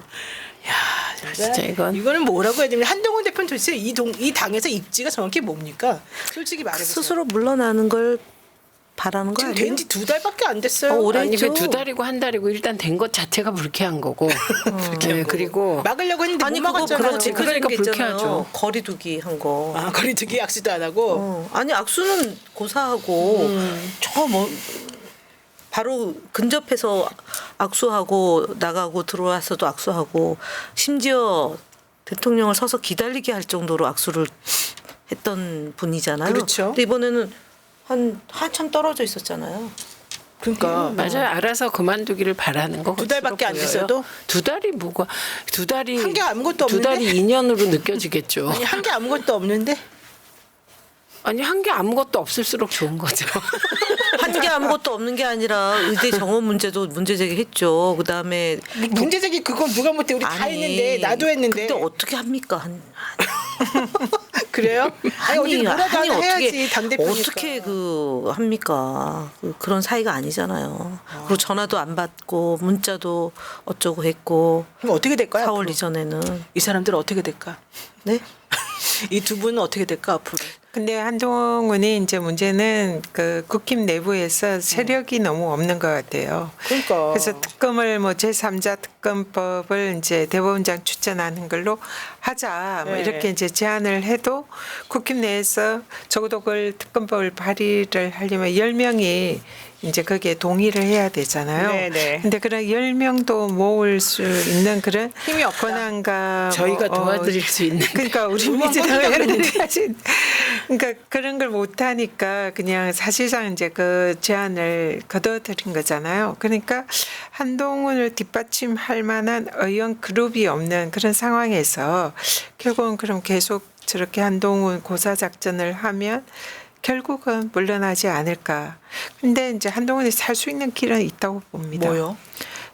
야 진짜 이거는 뭐라고 해야 됩니까? 한동훈 대표는 도대체 이 당에서 입지가 정확히 뭡니까? 솔직히 말해보세요. 스스로 물러나는 걸 바라는 거 지금 아니에요? 된 지 2달밖에 안 됐어요. 오래 아니 했죠. 그 2달이고 1달이고 일단 된 것 자체가 불쾌한 거고. 네, 그리고 막으려고 했는데 아니 못 그거 막았잖아요. 그렇지 그러니까 그러니까 게 있잖아요. 불쾌하죠. 거리두기 한 거. 아, 거리두기 악수도 안 하고. 아니 악수는 고사하고 저 뭐 바로 근접해서 악수하고 나가고 들어와서도 악수하고 심지어 대통령을 서서 기다리게 할 정도로 악수를 했던 분이잖아요. 그렇죠. 근데 이번에는 한참 떨어져 있었잖아요. 그러니까 맞아요. 알아서 그만두기를 바라는 거. 2달밖에 안 됐어도? 2달이 뭐가 2달이 한 게 아무것도 2달이 없는데? 2년으로 느껴지겠죠. 아니 한 게 아무것도 없는데 아니 한 게 아무것도 없을수록 좋은 거죠. 한 게 아무것도 없는 게 아니라 의대 정원 문제도 문제 제기했죠. 그다음에 문제제기 그건 누가 못해 우리 다 했는데 나도 했는데 그때 어떻게 합니까? 그래요? 아니 어디 뭐라도 하나 해야지 당 대표니까. 어떻게 합니까? 그런 사이가 아니잖아요. 그리고 전화도 안 받고 문자도 어쩌고 했고 그럼 어떻게 될까요? 4월 앞으로? 이전에는 이 사람들 어떻게 될까? 네? 이 두 분은 어떻게 될까 앞으로? 근데 한동훈이 이제 문제는 그 국힘 내부에서 세력이 너무 없는 것 같아요. 그러니까. 그래서 특검을 뭐 제3자 특검법을 이제 대법원장 추천하는 걸로 하자 뭐 네. 이렇게 이제 제안을 해도 국힘 내에서 적어도 그걸 특검법을 발의를 하려면 10명이 이제 거기에 동의를 해야 되잖아요. 네네. 근데 그런 10명도 모을 수 있는 그런 힘이 없다. 권한과 저희가 뭐, 도와드릴 수 있는. 그러니까 우리 민주당은 했는데 사실 그러니까 그런 걸 못하니까 그냥 사실상 이제 그 제안을 거둬들인 거잖아요. 그러니까 한동훈을 뒷받침할 만한 의원 그룹이 없는 그런 상황에서 결국은 그럼 계속 저렇게 한동훈 고사 작전을 하면 결국은 물러나지 않을까. 근데 이제 한동훈이 살 수 있는 길은 있다고 봅니다. 뭐요?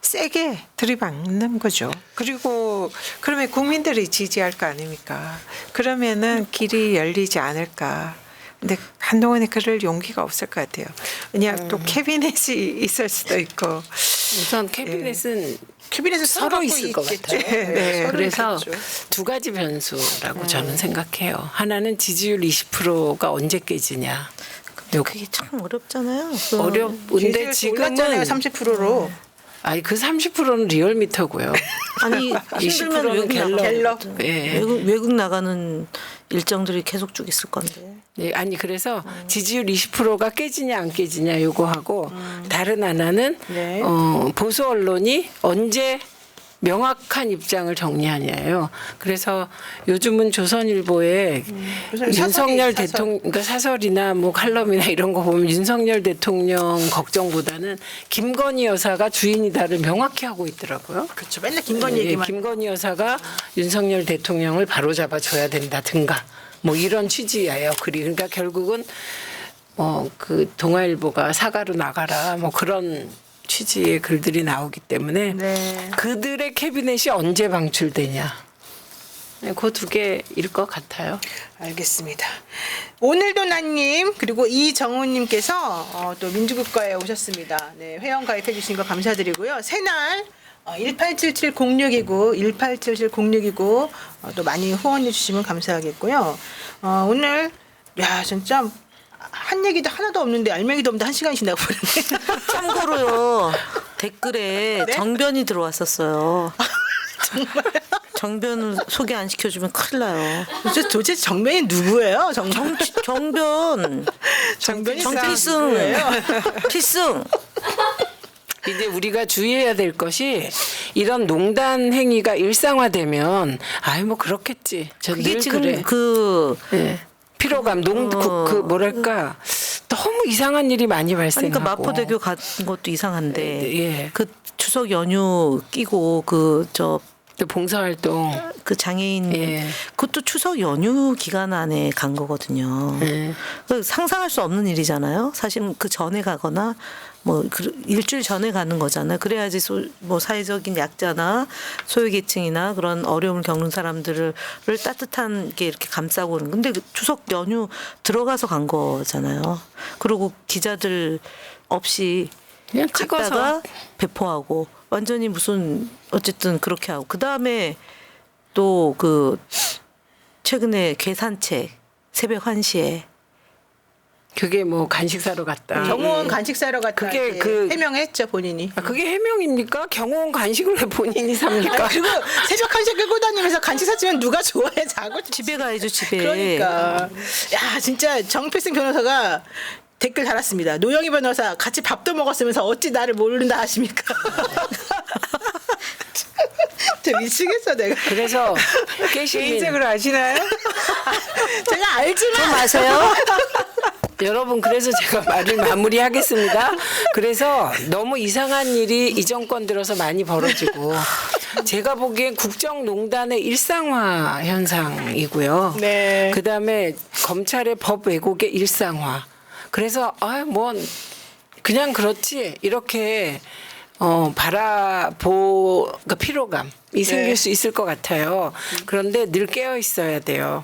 세게 들이박는 거죠. 그리고 그러면 국민들이 지지할 거 아닙니까? 그러면은 길이 열리지 않을까. 근데 한동훈이 그럴 용기가 없을 것 같아요. 그냥 또 캐비넷이 있을 수도 있고. 우선 캐비넷은 캐비넷은 서로 있을 것 같아요. 네. 서로 그래서 있겠죠. 두 가지 변수라고 저는 생각해요. 하나는 지지율 20%가 언제 깨지냐. 그게 참 어렵잖아요. 어려운데 올랐잖아요. 지금은 30%로. 아니 그 30%는 리얼미터고요. 아니 20%는 힘들면 외국 갤럽. 나가거든. 예. 외국 나가는 일정들이 계속 쭉 있을 건데. 예, 아니 그래서 지지율 20%가 깨지냐 안 깨지냐 요거하고 다른 하나는 네. 보수 언론이 언제 명확한 입장을 정리하냐예요. 그래서 요즘은 조선일보에 윤석열 사설이, 대통령 그러니까 사설이나 뭐 칼럼이나 이런 거 보면 윤석열 대통령 걱정보다는 김건희 여사가 주인이다를 명확히 하고 있더라고요. 그렇죠. 맨날 김건희 예, 얘기만. 김건희 여사가 윤석열 대통령을 바로잡아 줘야 된다든가 뭐 이런 취지예요. 그러니까 결국은 그 동아일보가 사과로 나가라 뭐 그런 취지의 글들이 나오기 때문에 네. 그들의 캐비넷이 언제 방출되냐. 그 두 개일 것 같아요. 알겠습니다. 오늘도 나님 그리고 이정우님께서 또 민주국가에 오셨습니다. 네, 회원 가입해 주신 거 감사드리고요. 새날 1877-0629 1877-0629 또 많이 후원해 주시면 감사하겠고요. 오늘 야 진짜 한 얘기도 하나도 없는데 알맹이도 없는데 1시간 지나고 그러네. 참고로요 댓글에 네? 정변이 들어왔었어요. 정변을 소개 안 시켜주면 큰일 나요. 도대체 정변이 누구예요? 정변. 정변이 정필승. 필승. 이제 우리가 주의해야 될 것이 이런 농단 행위가 일상화되면 아이 뭐 그렇겠지. 저 그게 늘 지금 그래. 예. 피로감, 그 뭐랄까 너무 이상한 일이 많이 발생하고. 그러니까 마포대교 간 것도 이상한데 예. 그 추석 연휴 끼고 또 봉사활동. 그 장애인 예. 그것도 추석 연휴 기간 안에 간 거거든요. 예. 그 상상할 수 없는 일이잖아요. 사실 그 전에 가거나 뭐 일주일 전에 가는 거잖아요. 그래야지 뭐 사회적인 약자나 소외계층이나 그런 어려움을 겪는 사람들을 따뜻한 게 이렇게 감싸고 오는. 근데 그 추석 연휴 들어가서 간 거잖아요. 그리고 기자들 없이 그냥 찍어서. 갔다가 배포하고 완전히 무슨 어쨌든 그렇게 하고 그 다음에 또 그 최근에 계산책 새벽 1시에 그게 뭐 간식 사러 갔다. 정호원 간식 사러 갔다 그게 이렇게 그- 해명했죠 본인이. 그게 해명입니까? 경호원 간식을 왜 본인이 삽니까? 그리고 새벽 1시에 끌고 다니면서 간식 사주면 누가 좋아해 자고 집에 가야죠 집에. 그러니까 야 진짜 정필승 변호사가 댓글 달았습니다. 노영희 변호사 같이 밥도 먹었으면서 어찌 나를 모른다 하십니까? 진짜 미치겠어 내가. 그래서 깨시민 개인적으로 아시나요? 제가 알지만 아세요? 여러분 그래서 제가 말을 마무리하겠습니다. 그래서 너무 이상한 일이 이 정권 들어서 많이 벌어지고 제가 보기엔 국정농단의 일상화 현상이고요. 네. 그다음에 검찰의 법 왜곡의 일상화. 그래서 뭐 그냥 그렇지 이렇게 그러니까 피로감이 생길 수 있을 것 같아요. 그런데 늘 깨어 있어야 돼요.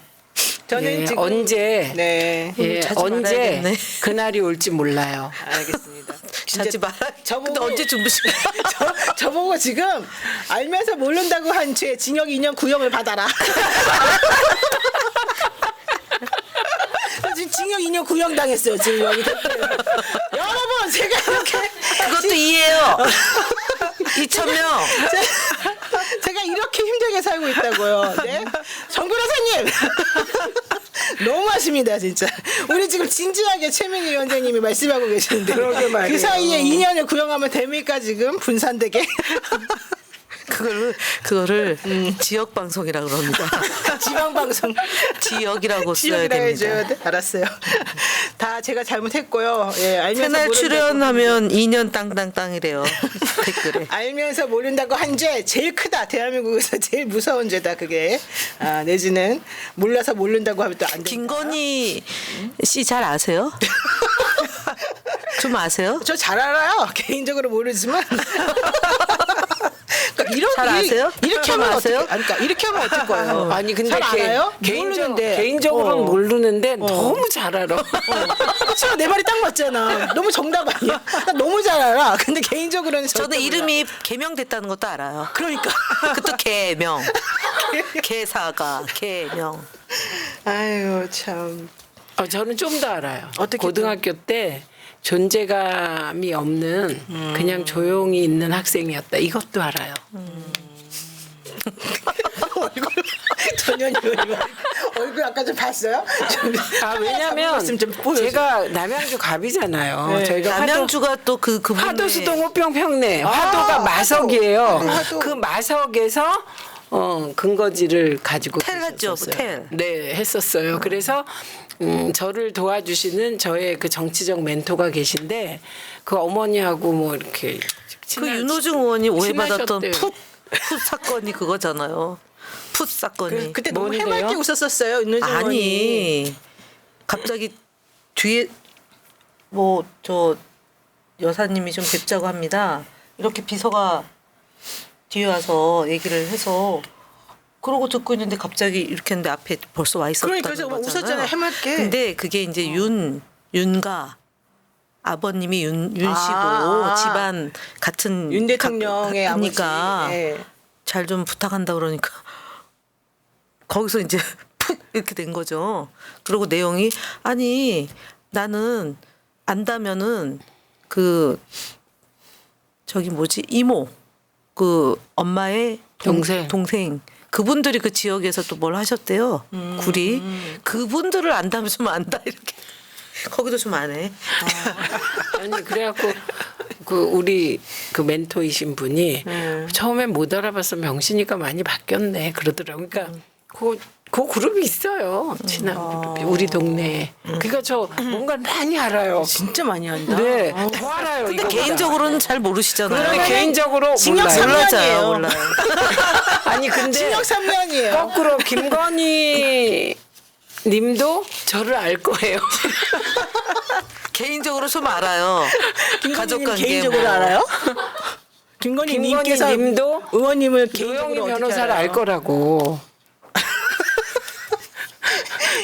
저는 예, 지금 언제 네 예, 자지 언제 말아야겠네. 그날이 올지 몰라요. 알겠습니다. 자지 말아. 저보고- 근데 언제 주무시고? 저보고 지금 알면서 모른다고 한 죄 징역 2년 구형을 받아라. 지금 징역 2년 구형 당했어요 지금 여기. 여러분 제가 이렇게 그것도 이해해요. 2,000명. 제가 이렇게 힘들게 살고 있다고요. 네? 정 변호사님 너무하십니다 진짜. 우리 지금 진지하게 최민희 위원장님이 말씀하고 계시는데 그러게 말이에요. 그 사이에 2년을 구형하면 됩니까 지금 분산되게? 그거를 지역 방송이라고 그럽니다. 지방 방송 지역이라고 써야 지역이라 해줘야 됩니다. 돼. 알았어요. 다 제가 잘못했고요. 예, 알면서 채널 모른다고. 출연하면 2년 땅땅땅이래요. 댓글에. 알면서 모른다고 한 죄 제일 크다. 대한민국에서 제일 무서운 죄다 그게. 아, 내지는 몰라서 모른다고 하면 또 안 된다. 김건희 씨 잘 아세요? 좀 아세요? 저 잘 알아요. 개인적으로 모르지만. 그러니까 잘 아세요? 이렇게 좀 하면 아세요? 어떻게? 그러니까 이렇게 하면 어떨 거예요? 아니 근데 잘 알아요? 모르는데. 개인적으로는 모르는데 너무 잘 알아. 진짜 내 말이 딱 맞잖아. 너무 정답 아니야? 나 너무 잘 알아. 근데 개인적으로는 저는 절대 이름이 개명됐다는 것도 알아요. 그러니까. 그것도 개명. 개사가 개명. 몰라. 아유 참. 저는 좀 더 알아요. 어떻게 고등학교 때 존재감이 없는 그냥 조용히 있는 학생이었다. 이것도 알아요. 얼굴 전현희 의원 얼굴 아까 좀 봤어요? 왜냐면 말씀 좀 보여줘. 제가 남양주 갑이잖아요. 네. 저희가 남양주가 또 그분의 화도수동 호평 평내 화도가 마석이에요. 화도. 그 마석에서 근거지를 가지고 텔 했죠, 계셨었어요. 텔. 네, 했었어요. 그래서 저를 도와주시는 저의 그 정치적 멘토가 계신데 그 어머니하고 뭐 이렇게 그 윤호중 의원이 오해받았던 친하셨대요. 풋 사건이 그거잖아요. 풋 사건이. 그때 너무 뭔데요? 해맑게 웃었었어요. 윤호중 의원이. 아니 갑자기 뒤에 뭐 저 여사님이 좀 뵙자고 합니다. 이렇게 비서가 뒤에 와서 얘기를 해서 그러고 듣고 있는데 갑자기 이렇게 했는데 앞에 벌써 와 있었다는 그러니까 그래서 거잖아요. 웃었잖아요, 해맑게. 근데 그게 이제 윤가 아버님이 윤씨고 아. 집안 같은 윤 대통령의 그러니까 아버지. 예. 잘 좀 부탁한다 그러니까 거기서 이제 푹 이렇게 된 거죠. 그리고 내용이 아니 나는 안다면은 그 저기 뭐지 이모 그 엄마의 동생 그분들이 그 지역에서 또 뭘 하셨대요. 구리 그분들을 안다면 좀 안다 이렇게 거기도 좀 안 해. 아니 그래갖고 그 우리 그 멘토이신 분이 처음엔 못 알아봤어 명신이가 많이 바뀌었네 그러더라고. 그러니까 그 그룹이 있어요. 친한 그룹이 우리 동네에. 그러니까 저 뭔가 많이 알아요. 진짜 많이 한다. 네, 더 알아요. 근데 이거보다. 개인적으로는 잘 모르시잖아요. 근데 개인적으로 징역 몰라요. 3년이에요. 몰라요. 아니 근데 징역 3년이에요. 거꾸로 김건희 님도 저를 알 거예요. 개인적으로 좀 알아요. 가족 김건희님 관계 개인적으로 뭐. 알아요? 김건희 님께서 님도 의원님을 노영희 개인적으로 어떻게 변호사를 알아요? 알 거라고.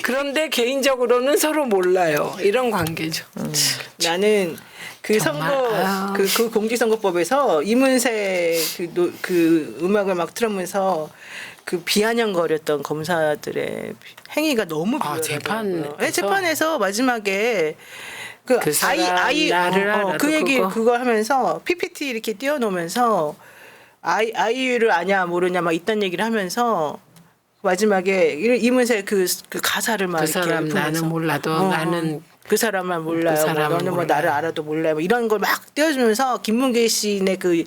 그런데 개인적으로는 서로 몰라요. 이런 관계죠. 나는 그 정말, 선거 아유. 그 공직선거법에서 이문세 그 음악을 막 틀으면서 그 비아냥거렸던 검사들의 행위가 너무 아, 비열하더라고요. 재판에서? 네, 재판에서 마지막에 그 그 사람 아이 나를 알아도 그 얘기 그거. 그거 하면서 PPT 이렇게 띄워놓으면서 아이유를 아냐 모르냐 막 이딴 얘기를 하면서 마지막에 이문세 그 가사를 막 그 이렇게 사람 읊으면서 나는 몰라도 나는 그 사람만 몰라요. 그 사람은 뭐 너는 뭐 몰라요. 나를 알아도 몰라요. 뭐 이런 걸 막 띄워주면서 김문계 시인의 그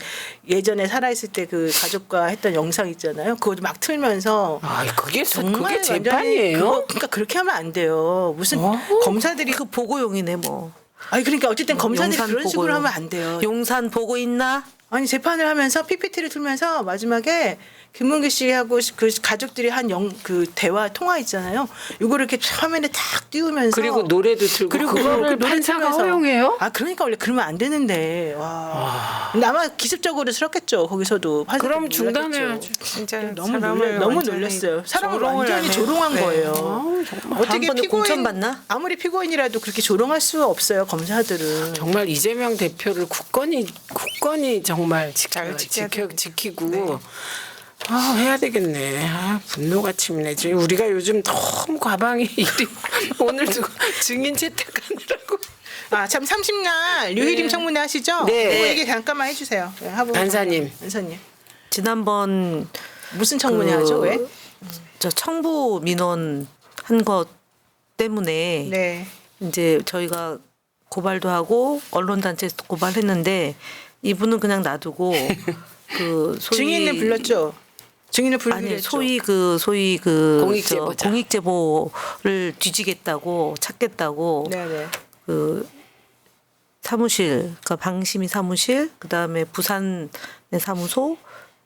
예전에 살아있을 때 그 가족과 했던 영상 있잖아요. 그거 막 틀면서 그게 정말 그게 완전히 재판이에요. 그러니까 그렇게 하면 안 돼요. 무슨 검사들이 그 보고용이네 뭐. 아니 그러니까 어쨌든 검사들이 용산 그런 식으로 보고용. 하면 안 돼요. 용산 보고 있나? 아니 재판을 하면서 PPT를 틀면서 마지막에 김문기 씨하고 그 가족들이 한 그 대화 통화 있잖아요. 이거를 이렇게 화면에 탁 띄우면서 그리고 노래도 틀고 그리고 그거를 노래 판사가 틀면서. 허용해요? 아 그러니까 원래 그러면 안 되는데 와. 근데 아마 기습적으로 스럽겠죠. 거기서도 판사들이 그럼 놀랐겠죠. 중단해야죠. 진짜 너무 사람을 너무 완전히 놀랐어요. 사람을 조롱을 완전히 하네요. 조롱한 네. 거예요. 어떻게 다음번에 피고인 공천 받나? 아무리 피고인이라도 그렇게 조롱할 수 없어요. 검사들은. 정말 이재명 대표를 굳건히 정말 잘 지켜야 지키고 해야 되겠네. 분노가 치미네. 지금 우리가 요즘 너무 과방위 일이 오늘도 증인 채택하느라고. 참 30날 류희림 청문회 하시죠? 네. 그 얘기 잠깐만 해주세요. 네, 판사님. 판사님. 지난번 무슨 청문회 하죠? 왜? 저 청부 민원 한 것 때문에 네. 이제 저희가 고발도 하고 언론단체에서 고발했는데 이분은 그냥 놔두고 그 소위 증인은 불렀죠. 증인을 불기로 아니 했죠. 소위 그 공익제보자. 공익제보를 뒤지겠다고 찾겠다고 네네. 그 사무실, 그러니까 방심위 사무실, 그다음에 부산의 사무소,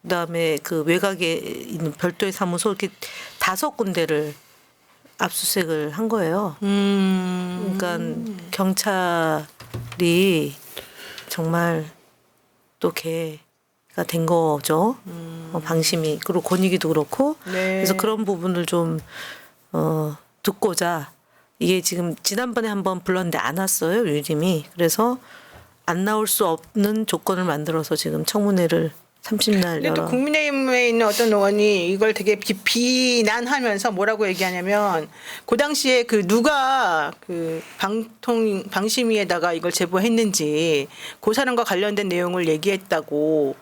그다음에 그 외곽에 있는 별도의 사무소 이렇게 5군데를 압수수색을 한 거예요. 그러니까 경찰이 정말 또 개가 된 거죠. 방심위 그리고 권익위도 그렇고. 네. 그래서 그런 부분을 좀 듣고자 이게 지금 지난번에 한번 불렀는데 안 왔어요 유림이. 그래서 안 나올 수 없는 조건을 만들어서 지금 청문회를 30날 근데 또 열어. 국민의힘에 있는 어떤 의원이 이걸 되게 비난하면서 뭐라고 얘기하냐면 그 당시에 그 누가 그 방심위에다가 이걸 제보했는지 그 사람과 관련된 내용을 얘기했다고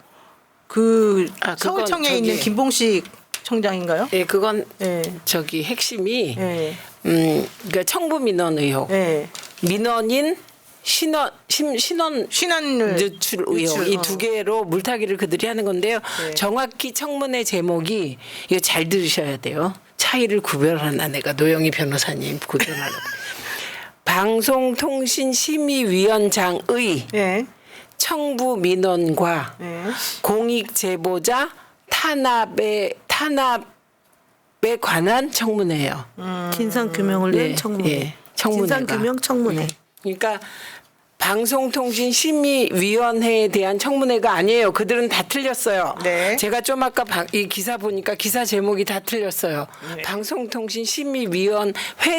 그 그건 서울청에 저기- 있는 김봉식 청장인가요? 예, 그건 네. 저기 핵심이 네. 그러니까 청부 민원 의혹, 네. 민원인 신원 신원을 유출 의혹 이 두 개로 물타기를 그들이 하는 건데요. 네. 정확히 청문회 제목이 이거 잘 들으셔야 돼요. 차이를 구별하나 내가 노영희 변호사님 구별하라. 방송통신심의위원장의 네. 청부 민원과 네. 공익 제보자 탄압에 관한 청문회예요. 진상 규명을 위한 예, 청문회. 예, 청문회가. 진상 규명 청문회. 그러니까 방송통신심의위원회에 대한 청문회가 아니에요. 그들은 다 틀렸어요. 네. 제가 좀 아까 이 기사 보니까 기사 제목이 다 틀렸어요. 네. 방송통신심의위원회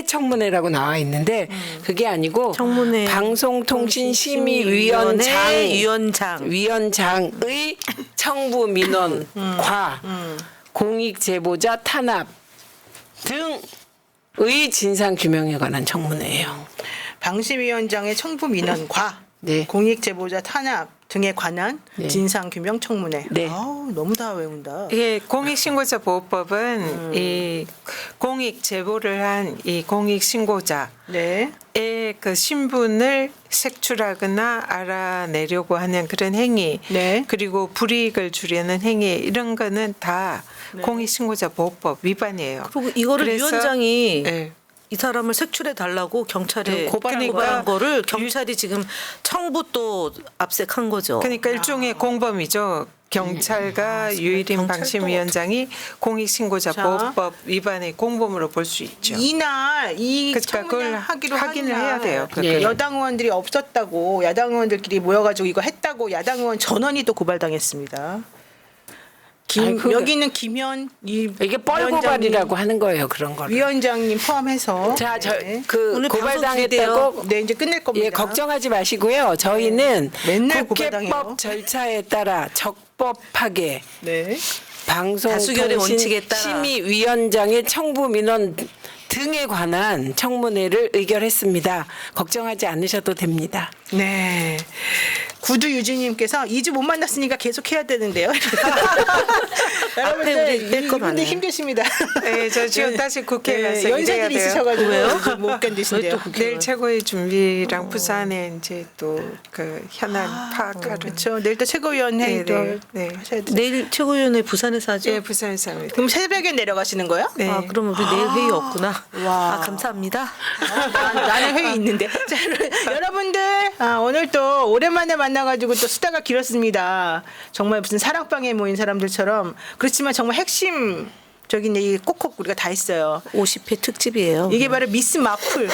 청문회라고 나와 있는데 그게 아니고 청문회 방송통신심의위원장의 청부 민원과 공익제보자 탄압 등의 진상 규명에 관한 청문회예요. 방심위원장의 청부 민원과 네. 공익제보자 탄압 등에 관한 네. 진상규명 청문회. 네. 아우, 너무 다 외운다. 이게 공익신고자 보호법은 이 공익 제보를 한 이 공익신고자의 네. 그 신분을 색출하거나 알아내려고 하는 그런 행위, 네. 그리고 불이익을 주려는 행위 이런 거는 다 공익신고자 보호법 위반이에요. 그리고 이거를 그래서- 위원장이 네. 이 사람을 색출해 달라고 경찰에 고발한 고발한 거야. 거를 경찰이 지금 청부 또 압색한 거죠. 그러니까 일종의 공범이죠. 경찰과 유일인 경찰도 방심위원장이 공익신고자 자. 보호법 위반의 공범으로 볼 수 있죠. 이날 이 그러니까 청문회 그걸 하기로 확인을 한 해야 날 돼요. 예. 여당 의원들이 없었다고 야당 의원들끼리 모여가지고 이거 했다고 야당 의원 전원이 또 고발당했습니다. 여기 있는 김현 이게 뻘고발이라고 하는 거예요. 그런 거를. 위원장님 포함해서 자, 네. 그 오늘 고발당했다고 네, 이제 끝낼 겁니다. 예, 걱정하지 마시고요. 저희는 맨날 고발당해요. 국회법 절차에 따라 적법하게 네. 다수결의 원칙에 따라. 방송통신심의위원장의 청부 민원 등에 관한 청문회를 의결했습니다. 걱정하지 않으셔도 됩니다. 네. 구두 유진님께서 2주 못 만났으니까 계속 해야 되는데요. 앞에 우리 뺄거 이분들 많아요. 힘드십니다. 네, 저 지금 다시 국회에 가서 일해야 연세들이 돼요. 있으셔가지고 왜요? 이제 못 견디신대요. 왜 또 국회- 내일 최고의 준비랑 부산에 이제 또 그 현안 파악하러. 그렇죠. 내일 또 최고위원회의도 네, 네. 하셔야 돼요. 내일 최고위원회 부산에서 하죠. 예, 부산에서 합니다. 그럼 새벽에 내려가시는 거예요? 네. 아, 그럼 우리 내일 회의 없구나. 와. 아, 감사합니다. 나는 회의 있는데. 자, 여러분들 오늘 또 오랜만에 만나가지고 또 수다가 길었습니다. 정말 무슨 사랑방에 모인 사람들처럼 그렇지만 정말 핵심 적인 얘기 꼭꼭 우리가 다 했어요. 50회 특집이에요. 이게 바로 미스 마플.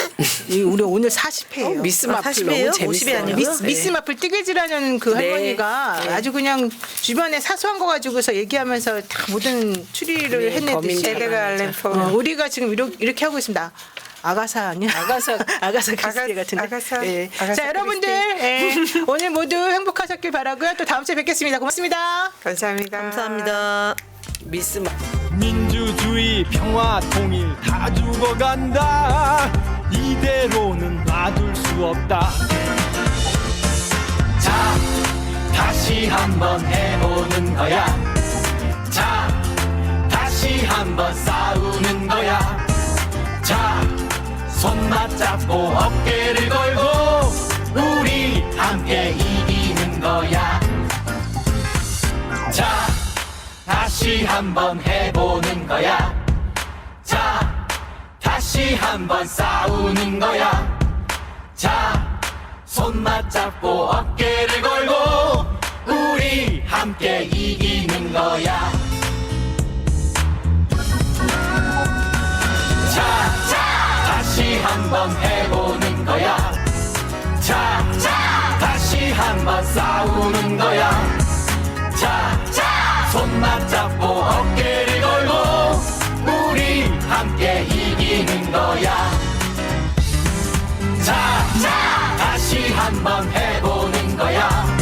우리 오늘 40회예요. 미스 아, 마플 40 너무 예요? 재밌어요. 50이 아니고요? 미스 마플 뜨개질하는 그 네. 할머니가 네. 아주 그냥 주변에 사소한 거 가지고서 얘기하면서 다 모든 추리를 네, 해내듯이 범인 에드가 알렌 포. 우리가 지금 이렇게 하고 있습니다. 아가사 아니야? 아가사. 아가사 크리스티 같은데. 아가사. 예. 아가사 자, 여러분들 오늘 모두 행복하셨길 바라고요. 또 다음 주에 뵙겠습니다. 고맙습니다. 감사합니다. 감사합니다. 미스 마플. 민주주의 평화 통일 다 죽어간다 이대로는 놔둘 수 없다 자 다시 한번 해보는 거야 자 다시 한번 싸우는 거야 자 손 맞잡고 어깨를 걸고 우리 함께 이기는 거야 자, 다시 한번 해보는 거야. 자, 다시 한번 싸우는 거야. 자, 손 맞잡고 어깨를 걸고 우리 함께 이기는 거야. 자, 다시 한번 해보는 거야. 자, 다시 한번 싸우는 거야. 자, 손 맞잡고 어깨를 걸고 우리 함께 이기는 거야. 자, 다시 한번 해보는 거야.